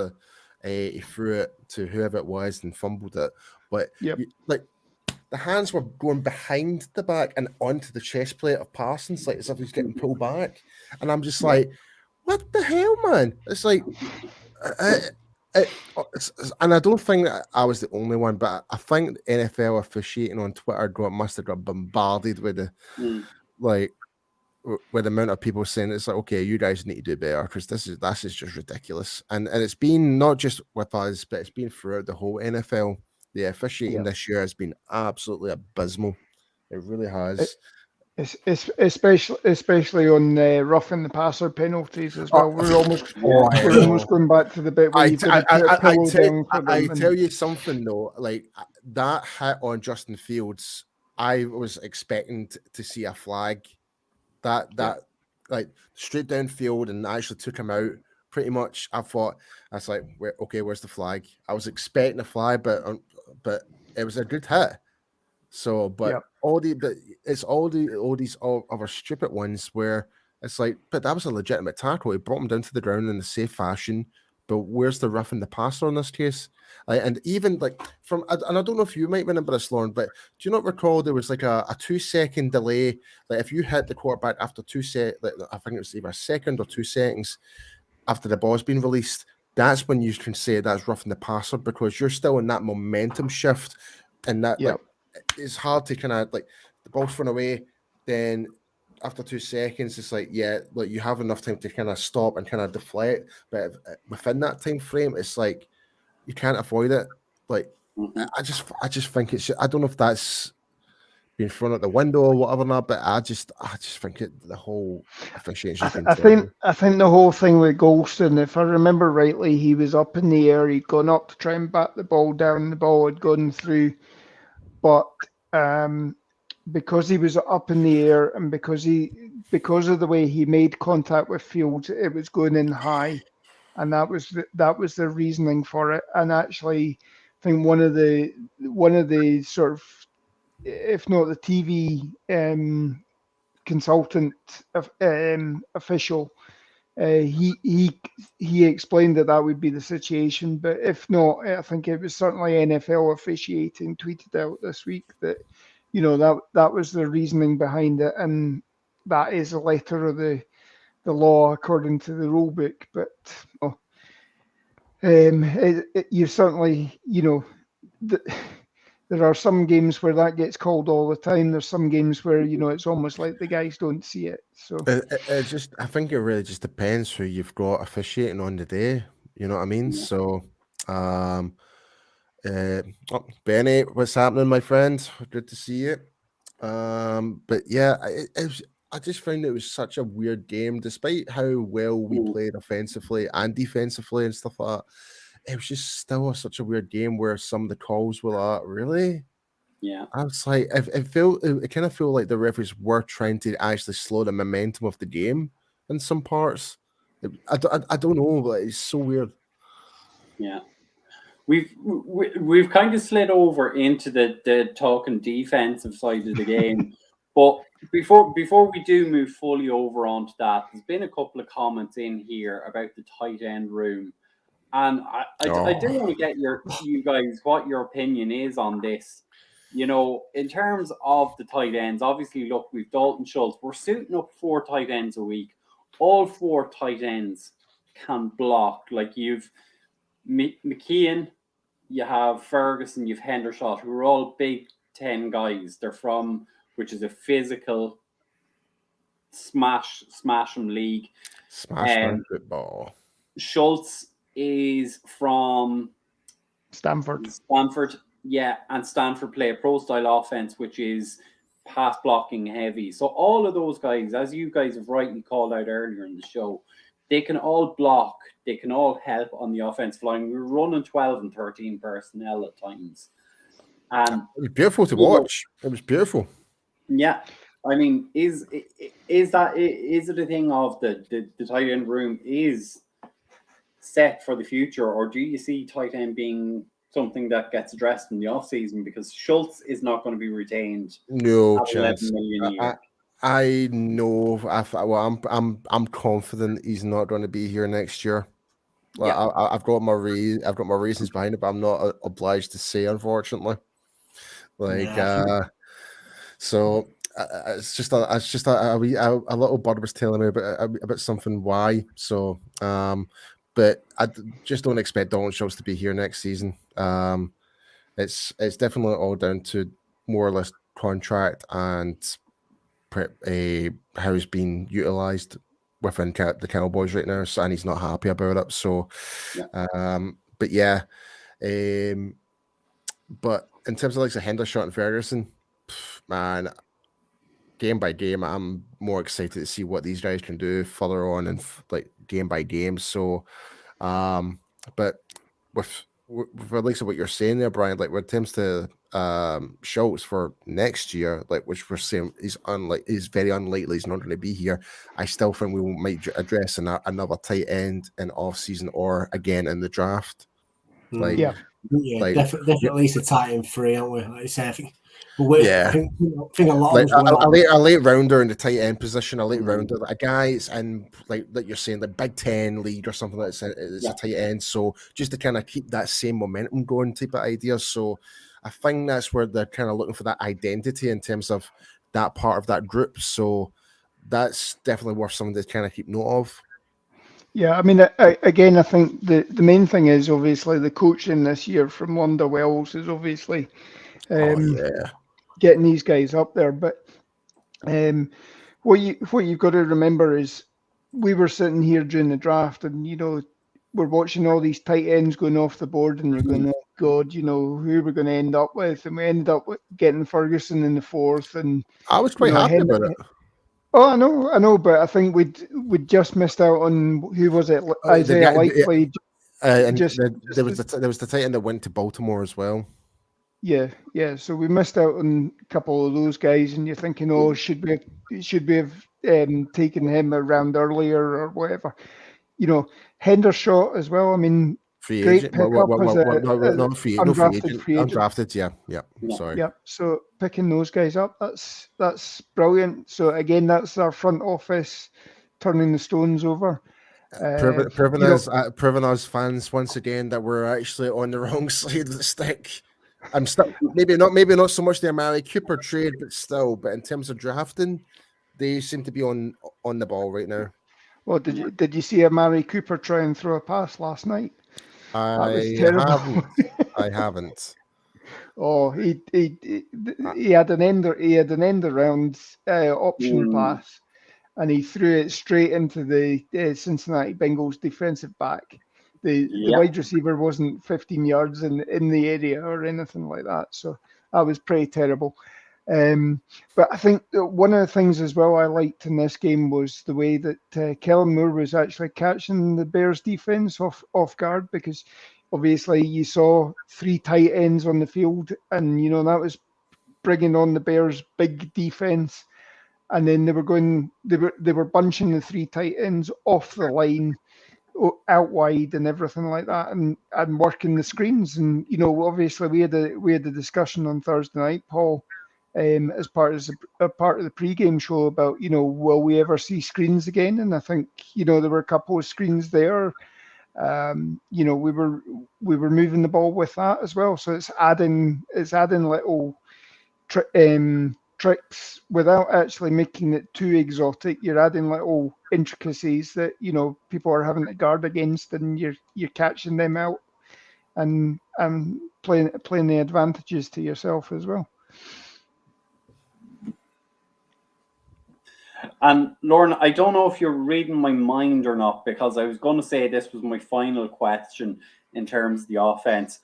he threw it to whoever it was and fumbled it, but the hands were going behind the back and onto the chest plate of Parsons, like as if he's getting pulled back, and I'm just like, what the hell, man? It's like. And I don't think that I was the only one, but I think the NFL officiating on Twitter must have got bombarded with with the amount of people saying it's like, okay, you guys need to do better because this is just ridiculous. And it's been not just with us, but it's been throughout the whole NFL. The officiating this year has been absolutely abysmal. It really has. Especially on roughing the passer penalties as well. We're almost going back to the bit where you've got to put a pillow down for them. I tell you something though, like that hit on Justin Fields, I was expecting to see a flag. That like straight downfield and actually took him out. Pretty much, I thought that's like, where's the flag? I was expecting a flag, but it was a good hit. So, but it's all these other stupid ones where it's like, but that was a legitimate tackle. He brought him down to the ground in a safe fashion. But where's the roughing the passer in this case? And even like and I don't know if you might remember this, Lauren, but do you not recall there was like a 2-second delay? Like if you hit the quarterback after 2 seconds, I think it was either a second or 2 seconds after the ball's been released, that's when you can say that's roughing the passer because you're still in that momentum shift and that it's hard to kind of like the ball's thrown away, then after 2 seconds, it's like, you have enough time to kind of stop and kind of deflect. But within that time frame, it's like you can't avoid it. Like I just think it's. I don't know if that's being thrown out the window or whatever, not. But I just think the whole officiation. I think the whole thing with Golston, if I remember rightly, he was up in the air. He'd gone up to try and bat the ball down. The ball had gone through. But because he was up in the air and because of the way he made contact with Fields, it was going in high, and that was the reasoning for it. And actually, I think one of the sort of, if not the TV consultant official, he explained that would be the situation, but if not, I think it was certainly NFL officiating tweeted out this week that that was the reasoning behind it, and that is a letter of the law according to the rule book. But you certainly there are some games where that gets called all the time. There's some games where it's almost like the guys don't see it. So I think it really just depends who you've got officiating on the day. You know what I mean? Yeah. So, Benny, what's happening, my friend? Good to see you. But yeah, I just found it was such a weird game, despite how well we played offensively and defensively and stuff like that. It was just still such a weird game where some of the calls were like, really? Yeah. I was like, it kind of felt like the referees were trying to actually slow the momentum of the game in some parts. I don't know, but it's so weird. Yeah. We've kind of slid over into the talking defensive side of the game. But before we do move fully over onto that, there's been a couple of comments in here about the tight end room. And I do want to get you guys what your opinion is on this. In terms of the tight ends, obviously, look, we've Dalton Schultz. We're suiting up 4 tight ends a week. All 4 tight ends can block. Like you've McKeon, you have Ferguson, you've Hendershot, who are all Big Ten guys. They're from, which is a physical smash 'em league. Smash football. Schultz is from Stanford, yeah, and Stanford play a pro style offense, which is pass blocking heavy. So all of those guys, as you guys have rightly called out earlier in the show, they can all block, they can all help on the offensive line. We're running 12 and 13 personnel at times, and it was beautiful to watch. It was beautiful. Yeah, I mean, is it a thing of the tight end room is set for the future, or do you see tight end being something that gets addressed in the off season? Because Schultz is not going to be retained No at 11 chance. million a year. I know. I'm confident he's not going to be here next year. Like, Yeah. I've got my reasons behind it, but I'm not obliged to say, unfortunately. Like, so it's just a little bird was telling me about something why. So, but I just don't expect Donald Schultz to be here next season. It's definitely all down to more or less contract and how he's being utilized within the Cowboys right now, and he's not happy about it. So, but yeah, but in terms of like the Hendershot and Ferguson, man, game by game, I'm more excited to see what these guys can do further on and like game by game. So, but with at least what you're saying there, Brian, like when it comes to Schultz for next year, like which we're saying he's very unlikely he's not going to be here. I still think we might address another tight end in off season or again in the draft. Like, definitely at least a tight end free, aren't we? Like I say, I think a lot like of us a late rounder in the tight end position, a late rounder, a guy's in like you're saying, the Big Ten league or something like that. It's a tight end, so just to kind of keep that same momentum going, type of idea. So I think that's where they're kind of looking for that identity in terms of that part of that group. So that's definitely worth something to kind of keep note of. Yeah, I mean, again, I think the main thing is obviously the coaching this year from Wanda Wells is obviously getting these guys up there. But what you've got to remember is we were sitting here during the draft, and we're watching all these tight ends going off the board, and you're going, oh God, who we're going to end up with, and we ended up getting Ferguson in the 4th, and I was quite happy about it. Oh, I know, but I think we'd just missed out on who was it? Isaiah Likely. And there was the tight end that went to Baltimore as well. Yeah. So we missed out on a couple of those guys, and you're thinking, oh, should we have taken him around earlier or whatever? Hendershot as well. I mean, free great agent. pickup as undrafted free agent. Undrafted, yeah. Sorry. Yeah. So picking those guys up, that's brilliant. So again, that's our front office turning the stones over. Proving us fans once again that we're actually on the wrong side of the stick. I'm still maybe not so much the Amari Cooper trade, but still. But in terms of drafting, they seem to be on the ball right now. Well, did you see Amari Cooper try and throw a pass last night? That was terrible. I haven't. Oh, he had an end around option pass, and he threw it straight into the Cincinnati Bengals defensive back. The wide receiver wasn't 15 yards in the area or anything like that. So that was pretty terrible. But I think one of the things as well I liked in this game was the way that Kellen Moore was actually catching the Bears defense off guard, because obviously you saw 3 tight ends on the field, and that was bringing on the Bears' big defense. And then they were bunching the 3 tight ends off the line, out wide and everything like that, and working the screens. And obviously we had a discussion on Thursday night, Paul, as part of the pre-game show about will we ever see screens again? And I think there were a couple of screens there. We were moving the ball with that as well. So it's adding little tricks without actually making it too exotic. You're adding little intricacies that people are having to guard against, and you're catching them out and playing the advantages to yourself as well. And Lauren, I don't know if you're reading my mind or not, because I was going to say this was my final question in terms of the offense.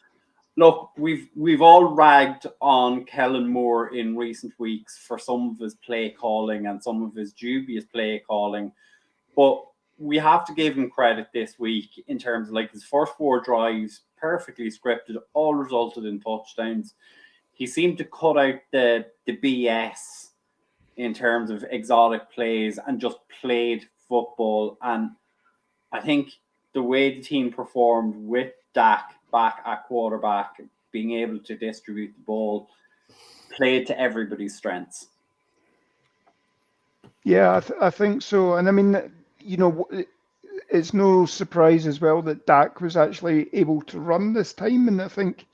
Look, we've all ragged on Kellen Moore in recent weeks for some of his play calling and some of his dubious play calling, but we have to give him credit this week in terms of like his first 4 drives, perfectly scripted, all resulted in touchdowns. He seemed to cut out the BS in terms of exotic plays and just played football. And I think the way the team performed with Dak back at quarterback, being able to distribute the ball, played to everybody's strengths. Yeah, I think so. And I mean, it's no surprise as well that Dak was actually able to run this time. And I think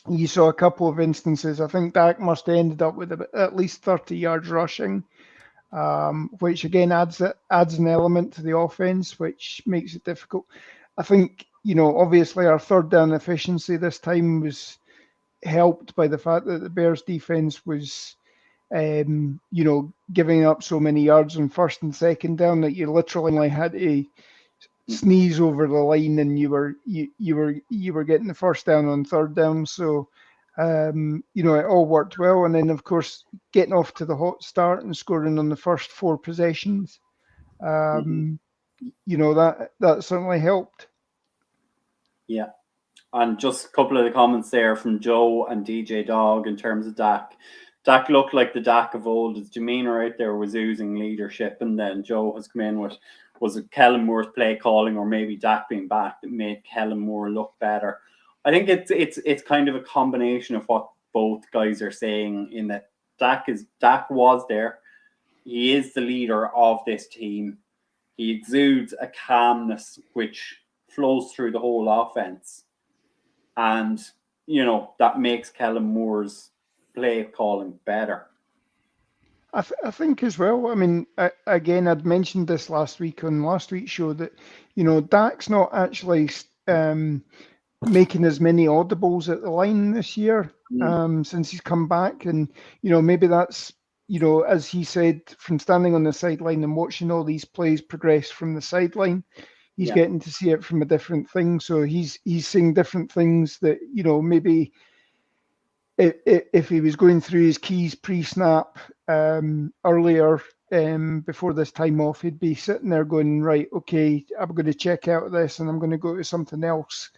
you saw a couple of instances. I think Dak must have ended up with at least 30 yards rushing, which again adds an element to the offense, which makes it difficult. I think, obviously our third down efficiency this time was helped by the fact that the Bears defense was giving up so many yards on first and second down that you literally had to sneeze over the line and you were getting the first down on third down. So it all worked well. And then of course getting off to the hot start and scoring on the first 4 possessions, that certainly helped. Yeah. And just a couple of the comments there from Joe and DJ Dog in terms of Dak. Dak looked like the Dak of old. His demeanor out there was oozing leadership. And then Joe has come in with, was it Kellen Moore's play calling or maybe Dak being back that made Kellen Moore look better? I think it's kind of a combination of what both guys are saying, in that Dak was there. He is the leader of this team. He exudes a calmness which flows through the whole offense. And, that makes Kellen Moore's play calling better. I think as well, I mean, again, I'd mentioned this last week on last week's show that, Dak's not actually making as many audibles at the line this year since he's come back. And, maybe that's, as he said, from standing on the sideline and watching all these plays progress from the sideline, he's getting to see it from a different thing. So he's seeing different things that, maybe if he was going through his keys pre-snap earlier before this time off, he'd be sitting there going, right, okay, I'm going to check out this and I'm going to go to something else.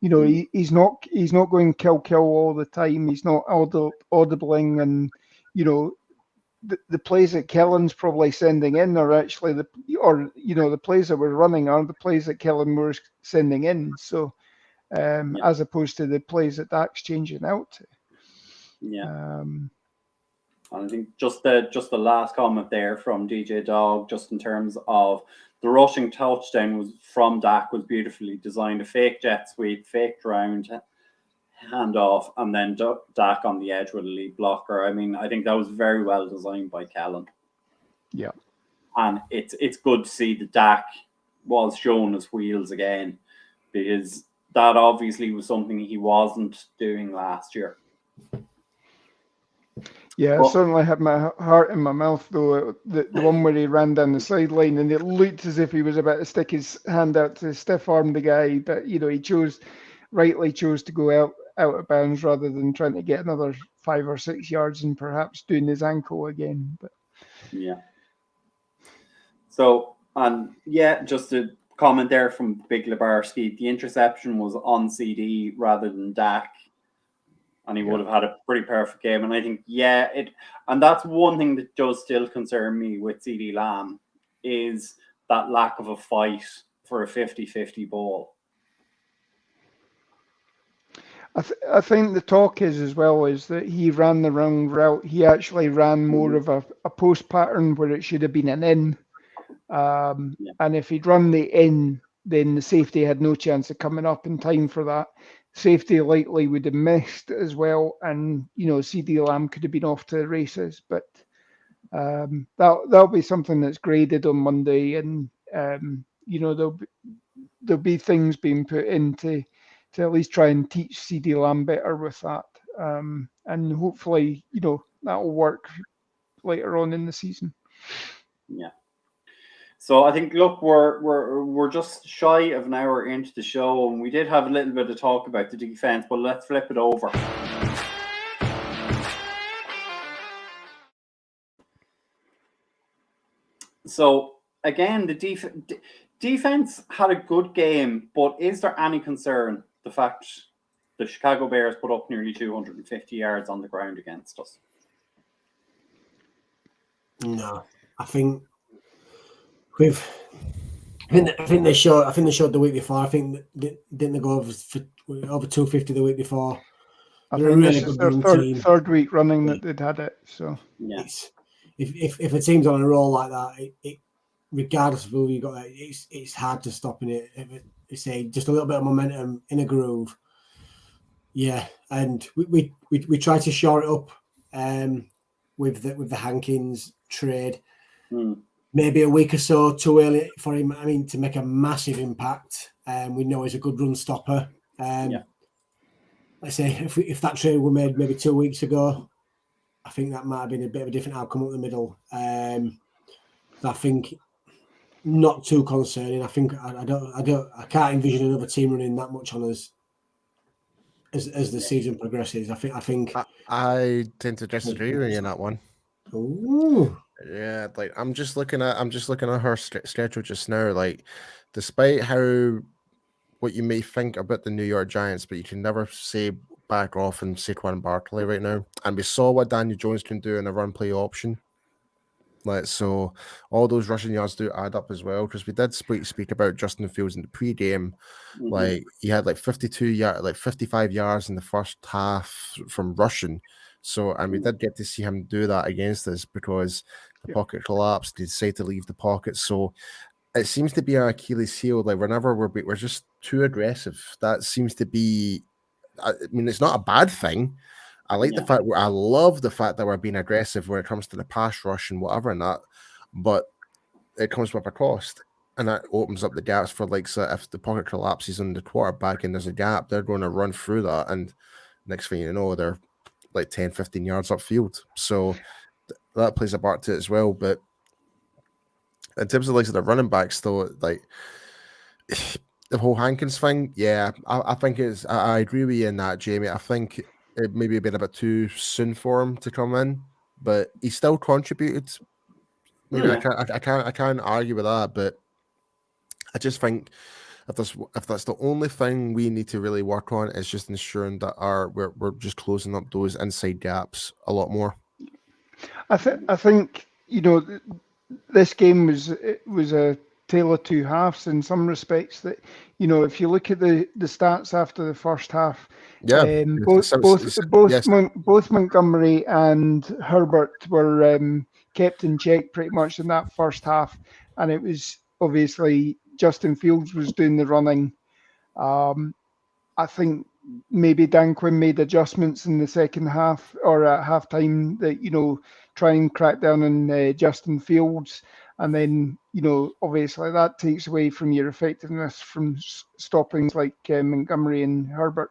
He's not going kill all the time. He's not audibling, and the plays that Kellen's probably sending in are actually the plays that we're running are the plays that Kellen Moore's sending in. So as opposed to the plays that Dak's changing out to. Yeah. I think just the last comment there from DJ Dog, just in terms of the rushing touchdown was from Dak, was beautifully designed. A fake jet sweep, faked round, handoff, and then Dak on the edge with a lead blocker. I mean, I think that was very well designed by Kellen. Yeah. And it's good to see that Dak was showing his wheels again, because that obviously was something he wasn't doing last year. Yeah, I certainly had my heart in my mouth, though. The one where he ran down the sideline and it looked as if he was about to stick his hand out to stiff-arm the guy, but he rightly chose to go out of bounds rather than trying to get another 5 or 6 yards and perhaps doing his ankle again. But yeah. So, just a comment there from Big Lebarski. The interception was on CD rather than Dak, and he would have had a pretty perfect game. And I think, and that's one thing that does still concern me with CD Lamb, is that lack of a fight for a 50-50 ball. I think the talk is as well is that he ran the wrong route. He actually ran more of a post pattern where it should have been an in. And if he'd run the in, then the safety had no chance of coming up in time for that. Safety likely would have missed as well, and CD Lamb could have been off to the races. But that'll be something that's graded on Monday, and there'll be things being put in to at least try and teach CD Lamb better with that, and hopefully that'll work later on in the season. Yeah. So I think, look, we're just shy of an hour into the show, and we did have a little bit of talk about the defense, but let's flip it over. So again, the defense had a good game, but is there any concern the fact the Chicago Bears put up nearly 250 yards on the ground against us? No, I think we've I think they showed the week before. I think didn't they go over 250 the week before? I They're a think really this is good their young team. third week running that they'd had it. So Yeah. It's if a team's on a roll like that, it regardless of who you got, it's hard to stop in it. If it's just a little bit of momentum in a groove. Yeah, and we try to shore it up with the Hankins trade. Maybe a week or so too early for him. I mean, to make a massive impact. We know he's a good run stopper. Let's say if that trade were made maybe 2 weeks ago, I think that might have been a bit of a different outcome up the middle. I think not too concerning. I think I can't envision another team running that much on us as the season progresses. I think I tend to disagree with you on that one. Ooh. Yeah, like I'm just looking at her schedule just now. Like, despite what you may think about the New York Giants, but you can never say back off and Saquon Barkley right now. And we saw what Daniel Jones can do in a run play option. Like, so all those rushing yards do add up as well, because we did speak about Justin Fields in the pre-game. Like, he had like 55 yards in the first half from rushing. So, and we did get to see him do that against us because the pocket collapsed. He decided to leave the pocket. So it seems to be our Achilles heel. Like, whenever we're just too aggressive, that seems to be, I mean, it's not a bad thing. I like the fact I love the fact that we're being aggressive when it comes to the pass rush and whatever and that, but it comes with a cost, and that opens up the gaps for, like, so if the pocket collapses on the quarterback and there's a gap, they're going to run through that, and next thing you know, they're like 10, 15 yards upfield. So that plays a part to it as well. But in terms of, like, the running backs, though, like the whole Hankins thing, yeah, I think it's. I agree with you in that, Jamie. I think it maybe been a bit too soon for him to come in, but he still contributed. I mean, I can't argue with that, but I just think if that's the only thing we need to really work on is just ensuring that we're just closing up those inside gaps a lot more. I think this game was a tale of two halves in some respects. That if you look at the stats after the first half, both Montgomery and Herbert were kept in check pretty much in that first half, and it was obviously Justin Fields was doing the running. I think maybe Dan Quinn made adjustments in the second half or at halftime that try and crack down on Justin Fields, and then obviously that takes away from your effectiveness from stopping like Montgomery and Herbert,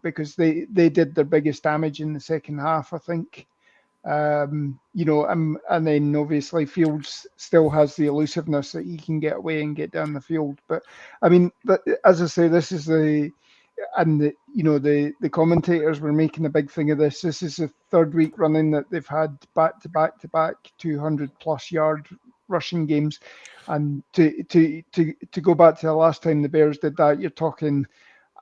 because they did their biggest damage in the second half, I think. And then obviously Fields still has the elusiveness that he can get away and get down the field. But I mean, as I say, this is the commentators were making a big thing of this. This is the third week running that they've had back to back 200+ yard rushing games, and to go back to the last time the Bears did that, you're talking.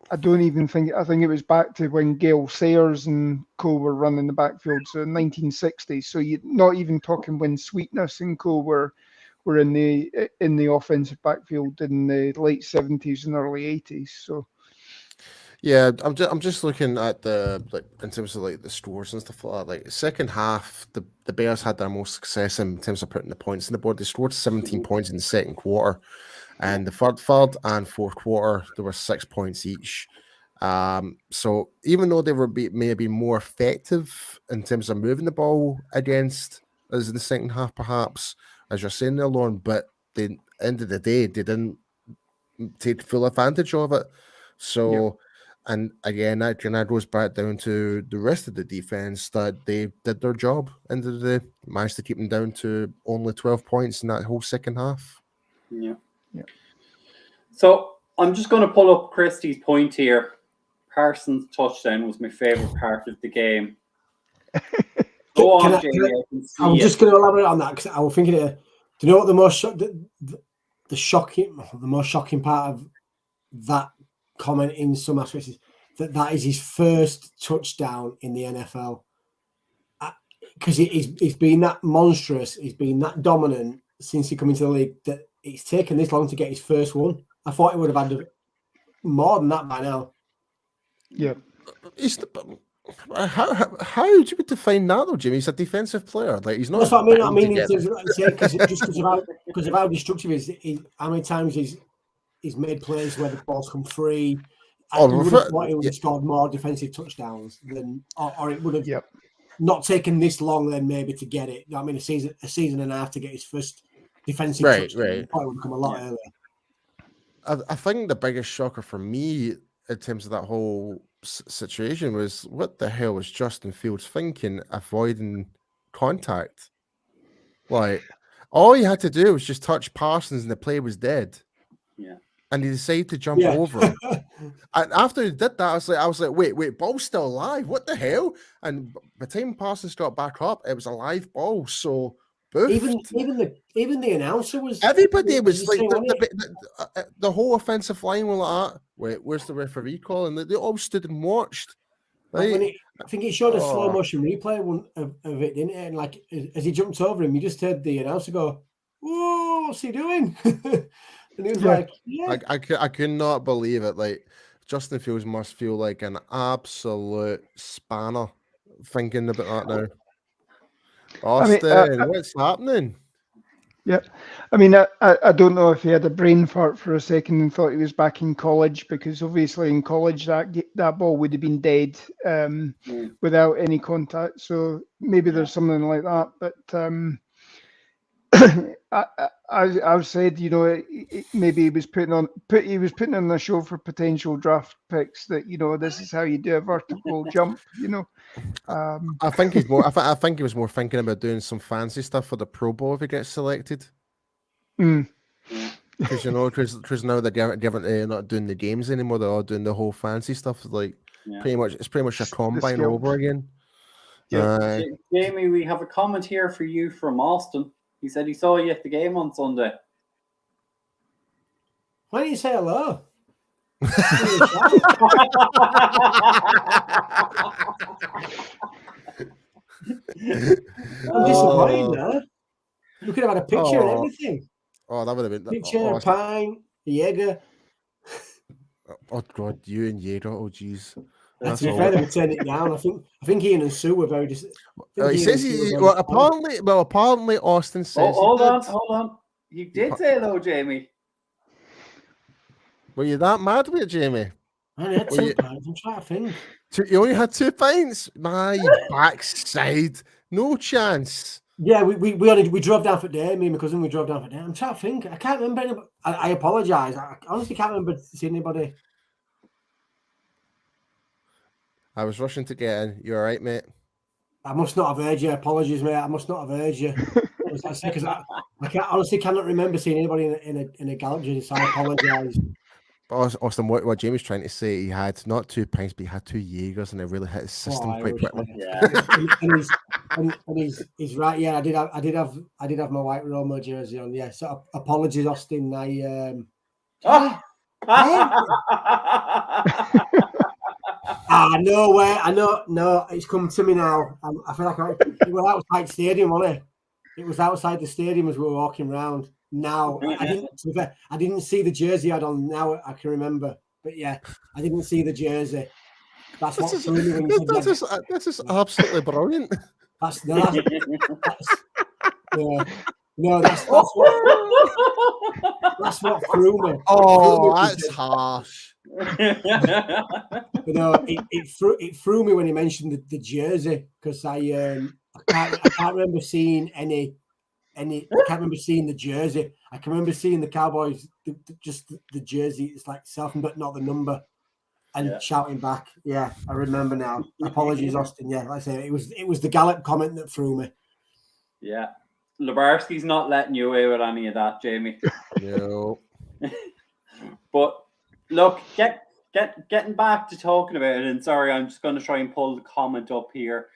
I think it was back to when Gale Sayers and co were running the backfield, so 1960s. So you're not even talking when Sweetness and co were in the offensive backfield in the late 70s and early 80s. So yeah, I'm just looking at the, like, in terms of like the scores and stuff like that. Like, second half, the Bears had their most success in terms of putting the points on the board. They scored 17 points in the second quarter. And the third and fourth quarter, there were 6 points each. So even though they were may have been more effective in terms of moving the ball against us in the second half, perhaps, as you're saying there, Lauren, but the end of the day, they didn't take full advantage of it. So, and again, that kind of goes back down to the rest of the defense, that they did their job and they managed to keep them down to only 12 points in that whole second half. Yeah. So I'm just going to pull up Christie's point here. Parsons' touchdown was my favorite part of the game. Go on, Jamie. I'm just going to elaborate on that, because I was thinking, do you know what the most shocking part of that comment in some aspects is? That is his first touchdown in the NFL. Because he's been that monstrous, he's been that dominant since he came into the league, that it's taken this long to get his first one. I thought he would have had more than that by now. Yeah. How do you define that though, Jimmy? He's a defensive player. Like he's not. That's what I mean. I mean, because of how destructive he is. How many times he's made plays where the balls come free. I would have thought he would have scored more defensive touchdowns than, or it would have not taken this long then maybe to get it. I mean, a season and a half to get his first defensive touchdown. It probably would have come a lot earlier. I think the biggest shocker for me in terms of that whole situation was what the hell was Justin Fields thinking, avoiding contact? Like all he had to do was just touch Parsons and the play was dead. Yeah. And he decided to jump over him. And after he did that, I was like, wait, ball's still alive. What the hell? And by the time Parsons got back up, it was a live ball. So even the announcer was. Everybody was like the whole offensive line were like that. Wait, where's the referee call? And they all stood and watched. Right? I think it showed a slow motion replay of it, didn't it? And like as he jumped over him, you just heard the announcer go, "Whoa, what's he doing?" And he was like, "Yeah." I could not believe it. Like Justin Fields must feel like an absolute spanner thinking about that now. Austin, what's happening? Yeah, I mean, I don't know if he had a brain fart for a second and thought he was back in college, because obviously in college that ball would have been dead without any contact. So maybe there's something like that. But I've said, you know, maybe he was putting on a show for potential draft picks that, you know, this is how you do a vertical jump, you know. I think he's more. I think he was more thinking about doing some fancy stuff for the Pro Bowl if he gets selected. Because because now they're not doing the games anymore. They're all doing the whole fancy stuff. Like it's pretty much a combine over again. Yeah. Jamie, we have a comment here for you from Austin. He said he saw you at the game on Sunday. Why don't you say hello? I'm disappointed now. You could have had a picture and everything. Oh, that would have been picture, pine, Jaeger. Oh God, you and Jaeger. Oh jeez. To be fair, they would turn it down. I think Ian and Sue were very. He says apparently Austin says. Hold on. You did say hello, Jamie. Were you that mad with it, Jamie? I only had 2 pints. I'm trying to think. You only had 2 pints? My backside. No chance. Yeah, we drove down for day. Me and my cousin, we drove down for day. I'm trying to think. I can't remember anybody. I apologise. I honestly can't remember seeing anybody. I was rushing to get in. You all right, mate? I must not have heard you. Apologies, mate. I must not have heard you. Because I honestly cannot remember seeing anybody in a Gallup jersey, so I apologise. Austin, what Jamie's trying to say, he had not 2 pints, but he had 2 Jaegers, and it really hit his system quite quickly. And he's right. Yeah, I did have my white Roma jersey on. Yeah, so apologies, Austin. No way. I know. No, it's come to me now. I feel like it was outside stadium, wasn't it? It was outside the stadium as we were walking around. Now, I didn't see the jersey I had on. Now I can remember. But yeah, I didn't see the jersey. That's what threw me when you said this is absolutely brilliant. That's what threw me. Oh, that's harsh. But no, it threw me when he mentioned the jersey, because I can't remember seeing any. I can't remember seeing the jersey. I can remember seeing the Cowboys, just the jersey. It's like self, but not the number, and shouting back. Yeah, I remember now. Apologies, Austin. Yeah, like I say, it was the Gallup comment that threw me. Yeah, Lubarski's not letting you away with any of that, Jamie. No. But look, getting back to talking about it, and sorry, I'm just going to try and pull the comment up here.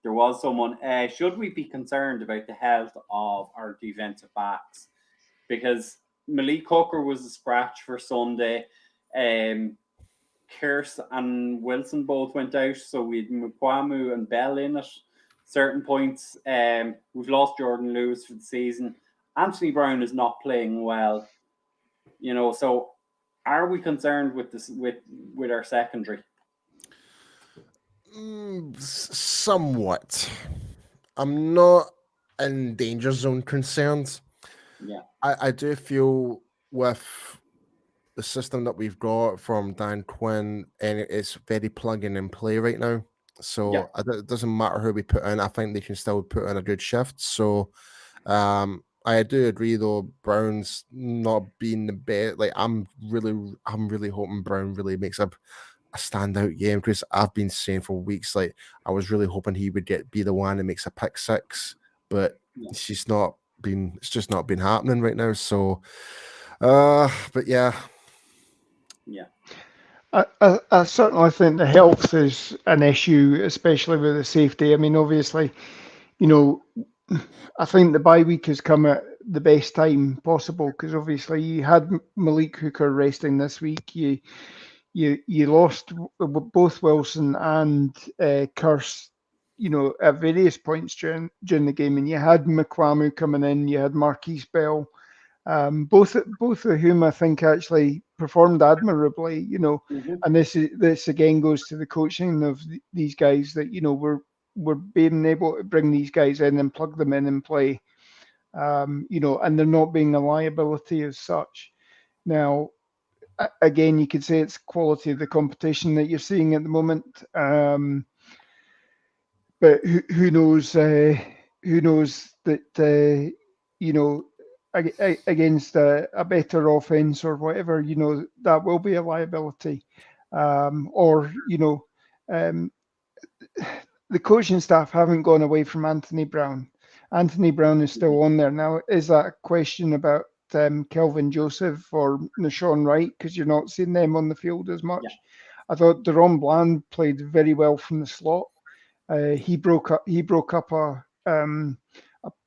There was someone, should we be concerned about the health of our defensive backs? Because Malik Hooker was a scratch for Sunday. Kearse and Wilson both went out, so we had Mukwamu and Bell in at certain points. We've lost Jordan Lewis for the season. Anthony Brown is not playing well. So are we concerned with this with our secondary? Somewhat. I'm not in danger zone concerns. Yeah. I do feel with the system that we've got from Dan Quinn, and it's very plug-in and play right now. So it doesn't matter who we put in. I think they can still put in a good shift. So I do agree, though, Brown's not being the best. Like I'm really hoping Brown really makes a standout game, because I've been saying for weeks, like I was really hoping he would be the one that makes a pick six, but it's just not been happening right now. So, but yeah. I certainly think the health is an issue, especially with the safety. I mean, obviously, I think the bye week has come at the best time possible, because obviously you had Malik Hooker resting this week. You lost both Wilson and Curse, at various points during the game, and you had McQuamu coming in. You had Marquise Bell. Both of whom I think actually performed admirably, and this again goes to the coaching of these guys, that we're being able to bring these guys in and plug them in and play, and they're not being a liability as such. Now, again, you could say it's quality of the competition that you're seeing at the moment, but who knows? Who knows that against a better offense or whatever, that will be a liability. Or the coaching staff haven't gone away from Anthony Brown. Anthony Brown is still on there. Now, is that a question about Kelvin Joseph or Nashawn Wright, because you're not seeing them on the field as much? I thought Deron Bland played very well from the slot. He broke up a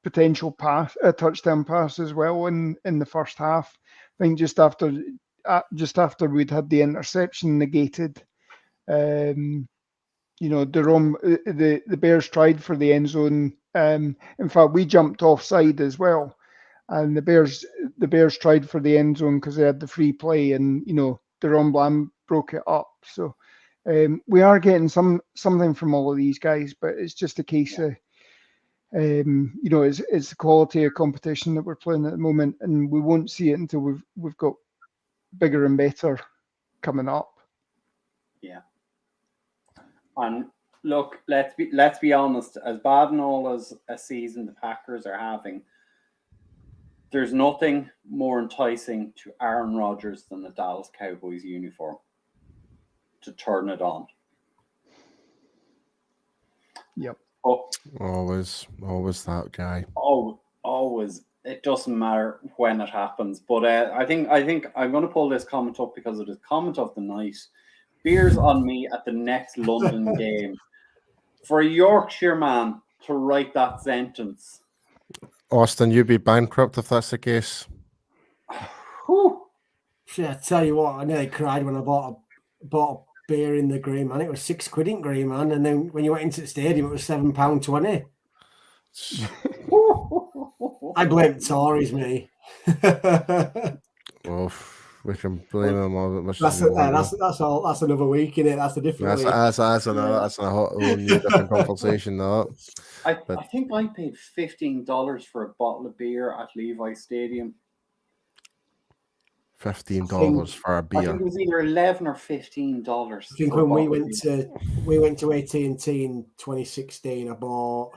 potential pass, a touchdown pass as well in the first half. I think just after we'd had the interception negated. The Bears tried for the end zone. In fact, we jumped offside as well, and the Bears tried for the end zone because they had the free play, and Deron Bland broke it up. So we are getting something from all of these guys, but it's just a case of it's the quality of competition that we're playing at the moment, and we won't see it until we've got bigger and better coming up. Yeah. And look, let's be honest. As bad and all as a season the Packers are having, there's nothing more enticing to Aaron Rodgers than the Dallas Cowboys uniform to turn it on. Yep. Always that guy. Always. It doesn't matter when it happens. But I think I'm going to pull this comment up because it is comment of the night. Beers on me at the next London game. For a Yorkshire man to write that sentence. Austin, you'd be bankrupt if that's the case. Whew. Yeah, I tell you what, I nearly cried when I bought a beer in the Green Man. It was £6 in Green Man, and then when you went into the stadium, it was £7.20. I blame Tories, me. Well, we can blame them all that much. That's all. That's another week, innit? That's a different week. That's a whole new different conversation, though. I think I paid $15 for a bottle of beer at Levi Stadium. $15 for a beer. I think it was either $11 or $15. I think when we went to AT&T in 2016, I bought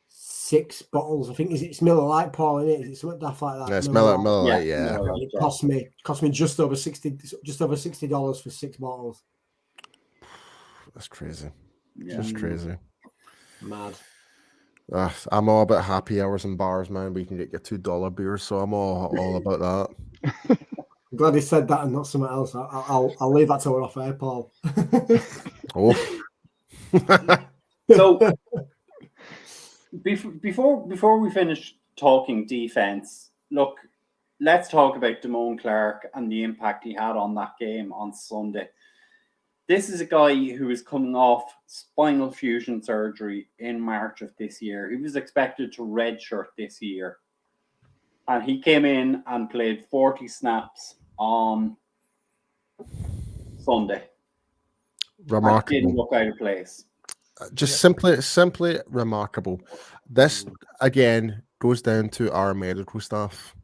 6 bottles. I think it's Miller Lite, Paul, isn't it? Is it something daft like that? Yeah, it's Miller Lite, yeah. It cost me just over $60 for 6 bottles. That's crazy. Yeah. Just crazy. Mad. I'm all about happy hours and bars, man. We can get your $2 beers, so I'm all about that. I'm glad he said that and not something else. I'll leave that to her off air, Paul. Oh. So before we finish talking defense, look, let's talk about Damone Clark and the impact he had on that game on Sunday. This is a guy who is coming off spinal fusion surgery in March of this year. He was expected to redshirt this year. and he came in and played 40 snaps on Sunday. Remarkable. Didn't look out of place. Just simply remarkable. This again goes down to our medical staff.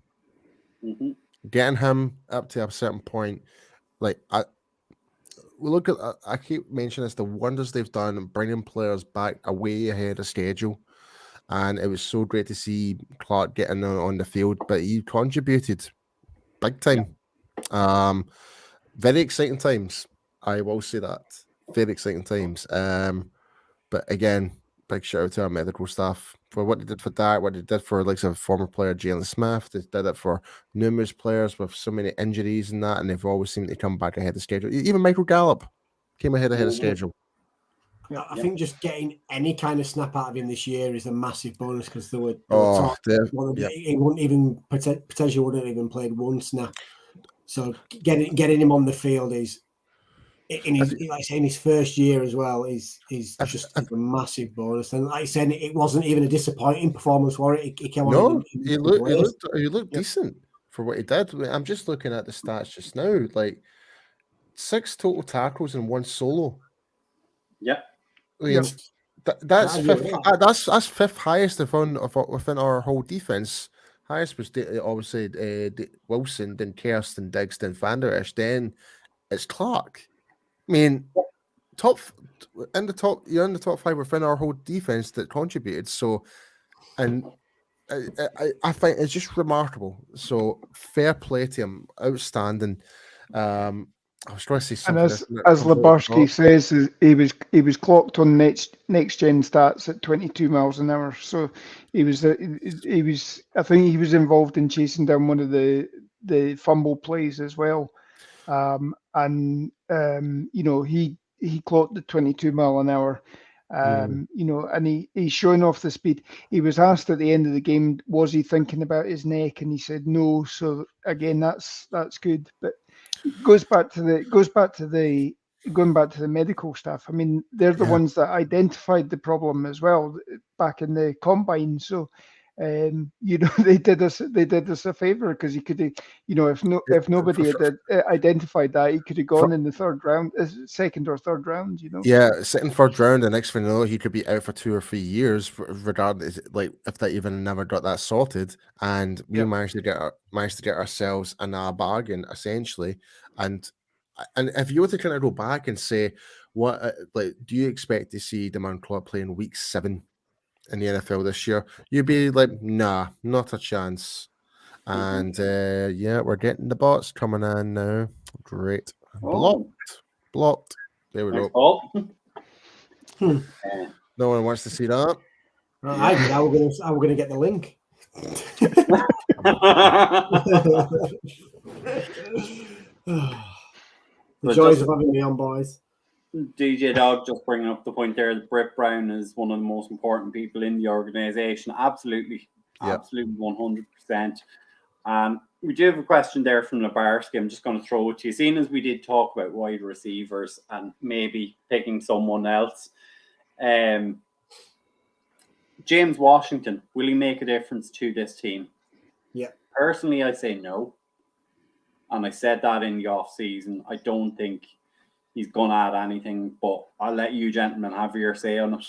Mm-hmm. Getting him up to a certain point, like we look at. I keep mentioning this, the wonders they've done in bringing players back away ahead of schedule, and it was so great to see Clark getting on the field. But he contributed big time. Very exciting times. I will say that. Very exciting times. But again, big shout out to our medical staff for what they did for that, what they did for like some former player Jalen Smith. They did it for numerous players with so many injuries and that, and they've always seemed to come back ahead of schedule. Even Michael Gallup came ahead of schedule. I think just getting any kind of snap out of him this year is a massive bonus because there were he wouldn't even potentially wouldn't even played one snap. So getting him on the field is in his first year as well is just a massive bonus. And like I said, it wasn't even a disappointing performance for it. He came on. He looked decent for what he did. I'm just looking at the stats just now. Like 6 total tackles and 1 solo. Yeah. I mean, that's fifth highest within our whole defense. Highest was obviously Wilson, then Kirsten, Diggs, then Van Der Esch, then it's Clark. I mean, you're in the top 5 within our whole defense that contributed. So, and I find it's just remarkable. So fair play to him, outstanding. I was trying to say something. And as Labursky says, he was clocked on next gen stats at 22 miles an hour. So he was I think he was involved in chasing down one of the fumble plays as well. He clocked the 22 mile an hour. And he's showing off the speed. He was asked at the end of the game, was he thinking about his neck, and he said no. So again, that's good. But going back to the medical staff. I mean, they're the ones that identified the problem as well back in the combine. So, they did us a favor because he could have, if nobody had identified that, he could have gone in the second or third round. Yeah, second, third round. The next thing you know, he could be out for 2 or 3 years, regardless. Like if they even never got that sorted, and we managed to get ourselves in a bargain essentially. And if you were to kind of go back and say, what do you expect to see Damon Clark play in week 7 in the NFL this year? You'd be like, nah, not a chance. And we're getting the bots coming in now. Great. Blocked. There we go. No one wants to see that. Right, now we're gonna get the link. The joys of having me on, boys. DJ Dog just bringing up the point there that Brett Brown is one of the most important people in the organization. Absolutely 100%. We do have a question there from Labarsky. I'm just going to throw it to you. Seeing as we did talk about wide receivers and maybe picking someone else, James Washington, will he make a difference to this team? Yeah. Personally, I say no. And I said that in the off season. I don't think he's going to add anything, but I'll let you gentlemen have your say on it.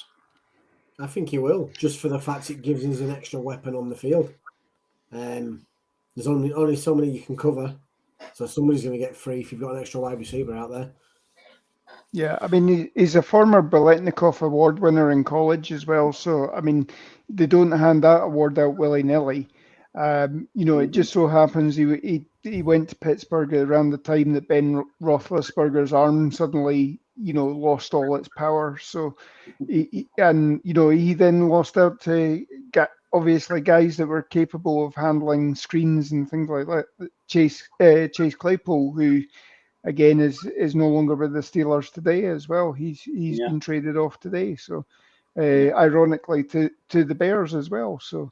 I think he will, just for the fact it gives us an extra weapon on the field. There's only so many you can cover, so somebody's going to get free if you've got an extra wide receiver out there. Yeah, I mean, he's a former Biletnikoff Award winner in college as well, so, I mean, they don't hand that award out willy-nilly. It just so happens he went to Pittsburgh around the time that Ben Roethlisberger's arm suddenly, lost all its power. So, he then lost out to obviously guys that were capable of handling screens and things like that. Chase Claypool, who again is no longer with the Steelers today as well. He's been traded off today. So, ironically to the Bears as well. So.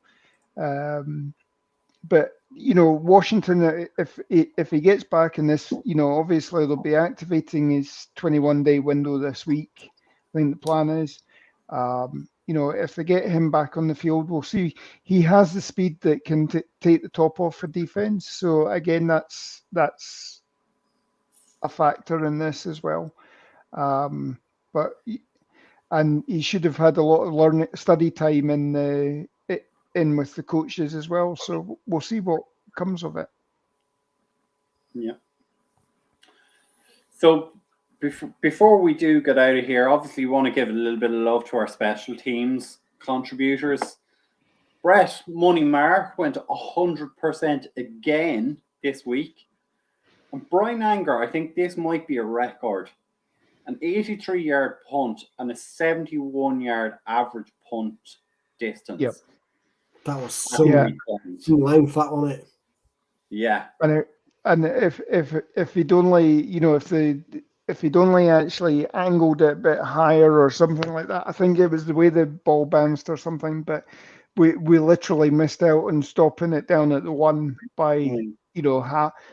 But Washington, if he gets back in this, obviously they'll be activating his 21-day window this week. I think the plan is, if they get him back on the field, we'll see. He has the speed that can take the top off for defense. So again, that's a factor in this as well. But and he should have had a lot of study time in with the coaches as well. So we'll see what comes of it. Yeah. So before we do get out of here, obviously we want to give a little bit of love to our special teams contributors. Brett Money Mark went 100% again this week. And Brian Anger, I think this might be a record. An 83-yard punt and a 71-yard average punt distance. Yep. That was some length, that wasn't it? Yeah. And if he'd only, if he'd only actually angled it a bit higher or something like that, I think it was the way the ball bounced or something, but we literally missed out on stopping it down at the one by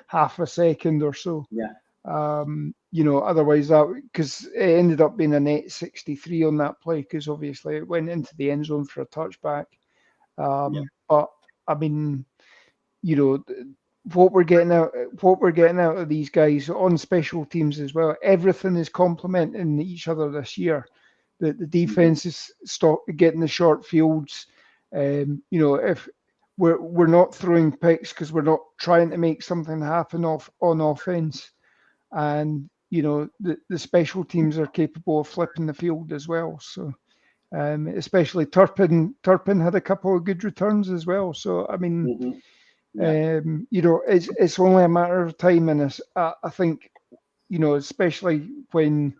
half a second or so. Yeah. Otherwise that, because it ended up being a net 63 on that play, because obviously it went into the end zone for a touchback. But I mean, what we're getting out of these guys on special teams as well, everything is complementing each other this year. The defense is getting the short fields. If we're not throwing picks because we're not trying to make something happen on offense, and the special teams are capable of flipping the field as well. So especially Turpin had a couple of good returns as well. So I mean, it's only a matter of time, and I think especially when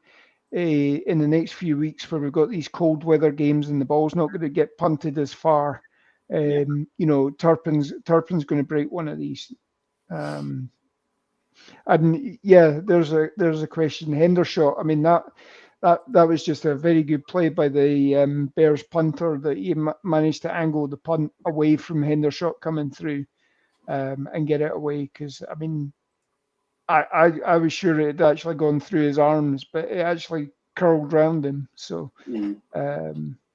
in the next few weeks where we've got these cold weather games and the ball's not going to get punted as far. Turpin's going to break one of these. And there's a question. Hendershot. I mean that was just a very good play by the Bears punter that he managed to angle the punt away from Hendershot coming through and get it away. Because I mean, I was sure it had actually gone through his arms, but it actually curled round him. So it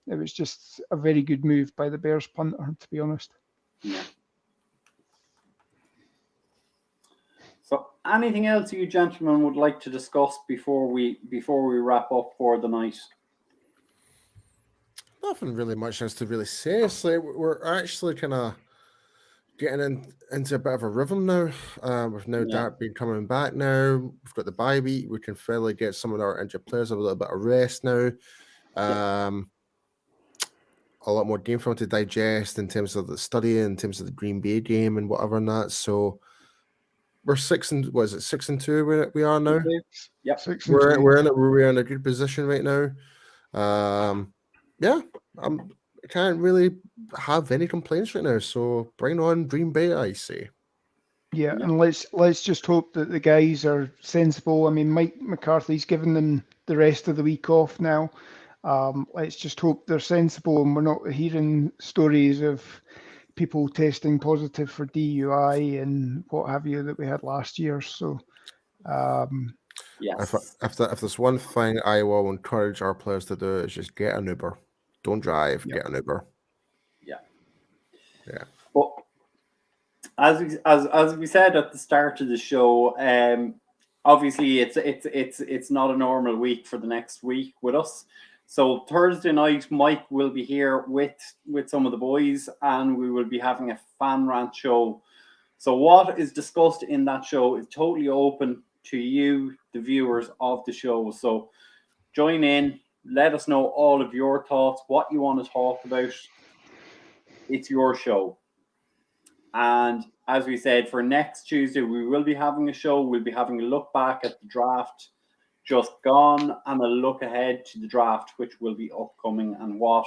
was just a very good move by the Bears punter, to be honest. Yeah. So anything else you gentlemen would like to discuss before we wrap up for the night? Nothing really much else to really say. It's like we're actually kind of getting into a bit of a rhythm now. With no doubt being coming back now. We've got the bye week. We can fairly get some of our injured players a little bit of rest now. A lot more game film to digest in terms of the study, in terms of the Green Bay game and whatever and that. So we're 6-2 we are now. Yep. We're in a good position right now. I can't really have any complaints right now. So bring on Green Bay, I say. Yeah, and let's just hope that the guys are sensible. I mean, Mike McCarthy's given them the rest of the week off now. Let's just hope they're sensible and we're not hearing stories of people testing positive for DUI and what have you that we had last year. So, if there's one thing I will encourage our players to do is just get an Uber. Don't drive. Get an Uber. Yeah. But as we said at the start of the show, obviously it's not a normal week for the next week with us. So Thursday night, Mike will be here with some of the boys, and we will be having a fan rant show. So what is discussed in that show is totally open to you, the viewers of the show. So join in, let us know all of your thoughts, what you want to talk about. It's your show. And as we said, for next Tuesday, we will be having a show. We'll be having a look back at the draft just gone and a look ahead to the draft, which will be upcoming, and what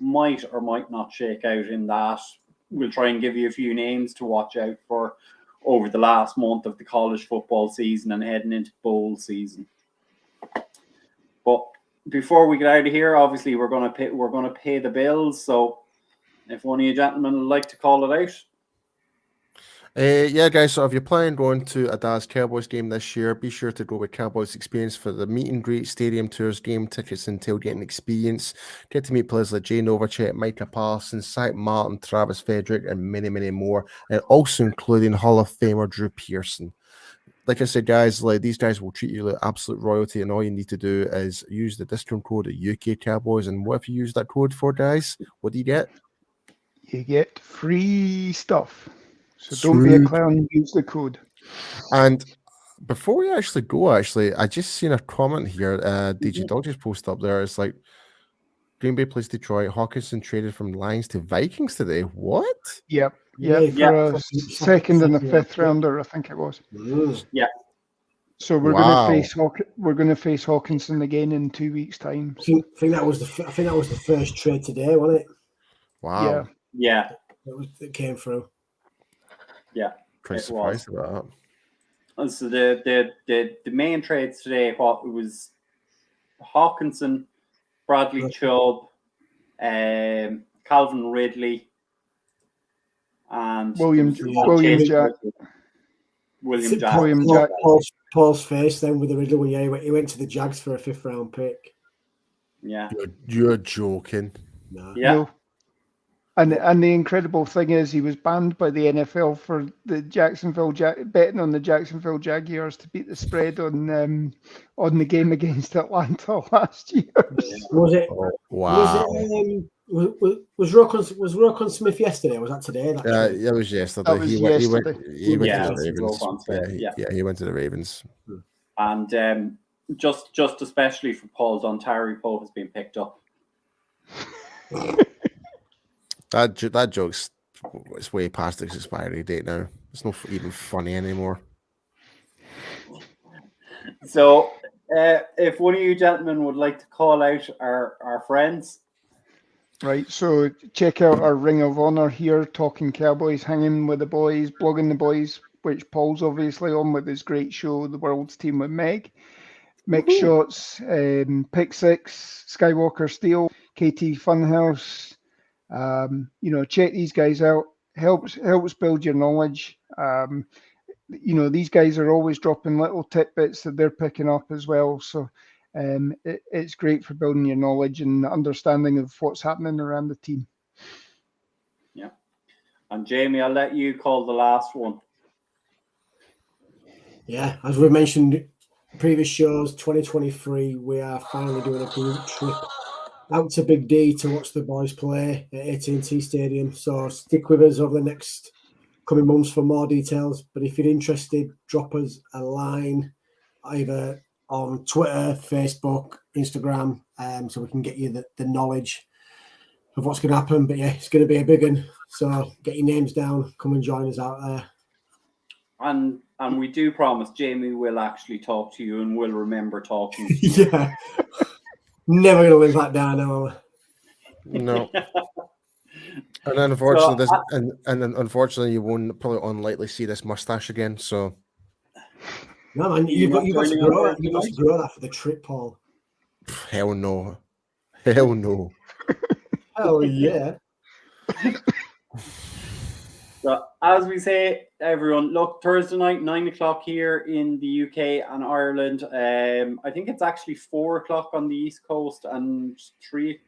might or might not shake out in that. We'll try and give you a few names to watch out for over the last month of the college football season and heading into bowl season. But before we get out of here, obviously we're going to pay the bills. So if one of you gentlemen would like to call it out. Yeah, guys. So if you're planning going to a Dallas Cowboys game this year, be sure to go with Cowboys Experience for the meet and greet, stadium tours, game tickets, and tailgating experience. Get to meet players like Jay Novacek, Micah Parsons, Zach Martin, Travis Frederick, and many, many more, and also including Hall of Famer Drew Pearson. Like I said, guys, like these guys will treat you like absolute royalty, and all you need to do is use the discount code at UK Cowboys. And what if you use that code for, guys? What do you get? You get free stuff. So don't be a Sweet. clown, use the code. And before we actually go, I just seen a comment here. DJ Dog just posted up there. It's like Green Bay plays Detroit. Hawkinson traded from Lions to Vikings today. What? Yep. Yeah, Yeah, for a second and a fifth rounder, I think it was. Yeah. So we're Wow. going to face Hawkinson again in 2 weeks' time. I think that was the first trade today, wasn't it? Wow. Yeah. It came through. Yeah. Pretty It was. surprised about And so the main trades today, what it was Hawkinson, Bradley Chubb, Calvin Ridley, and William Jack. William Jack. William Jack. Paul's face then with the Ridley. Yeah, he went to the Jags for a 5th round pick. Yeah. that. You're joking. No. Yeah. No. And the incredible thing is he was banned by the NFL for the betting on the Jacksonville Jaguars to beat the spread on the game against Atlanta last year. Was it? Oh, wow. Was Rokon Smith yesterday? Or was that today? It was yesterday. That was He went yesterday. Yeah, to the Ravens. Roquan Smith, yeah. He went to the Ravens. And just especially for Paul's Ontario Poe has been picked up. That joke's it's way past its expiry date now. It's not even funny anymore. So if one of you gentlemen would like to call out our friends. Right, so check out our Ring of Honor here, Talking Cowboys, Hanging with the Boys, Blogging the Boys, which Paul's obviously on with his great show, The World's Team with Meg. Mix Shots, Pick Six, Skywalker Steel, KT Funhouse. Check these guys out. Helps build your knowledge. These guys are always dropping little tidbits that they're picking up as well. So it's great for building your knowledge and understanding of what's happening around the team. Yeah. And Jamie, I'll let you call the last one. Yeah, as we mentioned in previous shows, 2023, we are finally doing a group trip out to Big D to watch the boys play at AT&T Stadium. So stick with us over the next coming months for more details. But if you're interested, drop us a line either on Twitter, Facebook, Instagram, so we can get you the knowledge of what's going to happen. But yeah, it's going to be a big one. So get your names down, come and join us out there. And we do promise Jamie will actually talk to you and will remember talking to you. Yeah. Never going to live that down, are we? No. And then unfortunately, unfortunately, you won't probably unlikely see this mustache again. So, no, man, you've got to grow that. You've got to grow that for the trip, Paul. hell no, hell no. Hell yeah. So as we say, everyone, look, Thursday night, 9:00 here in the UK and Ireland. I think it's actually 4:00 on the East Coast and 3:00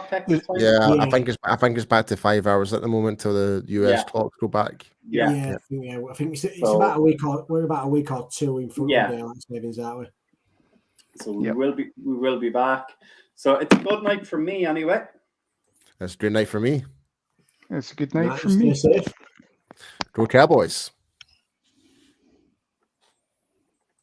Texas time. Yeah, I think it's back to 5 hours at the moment till the US clocks go back. Yeah. I think it's about a week we're about a week or two in front of daylight savings, aren't we? So we will be back. So it's a good night for me anyway. That's a good night for me. It's a good night for me. Stay safe. Go Cowboys.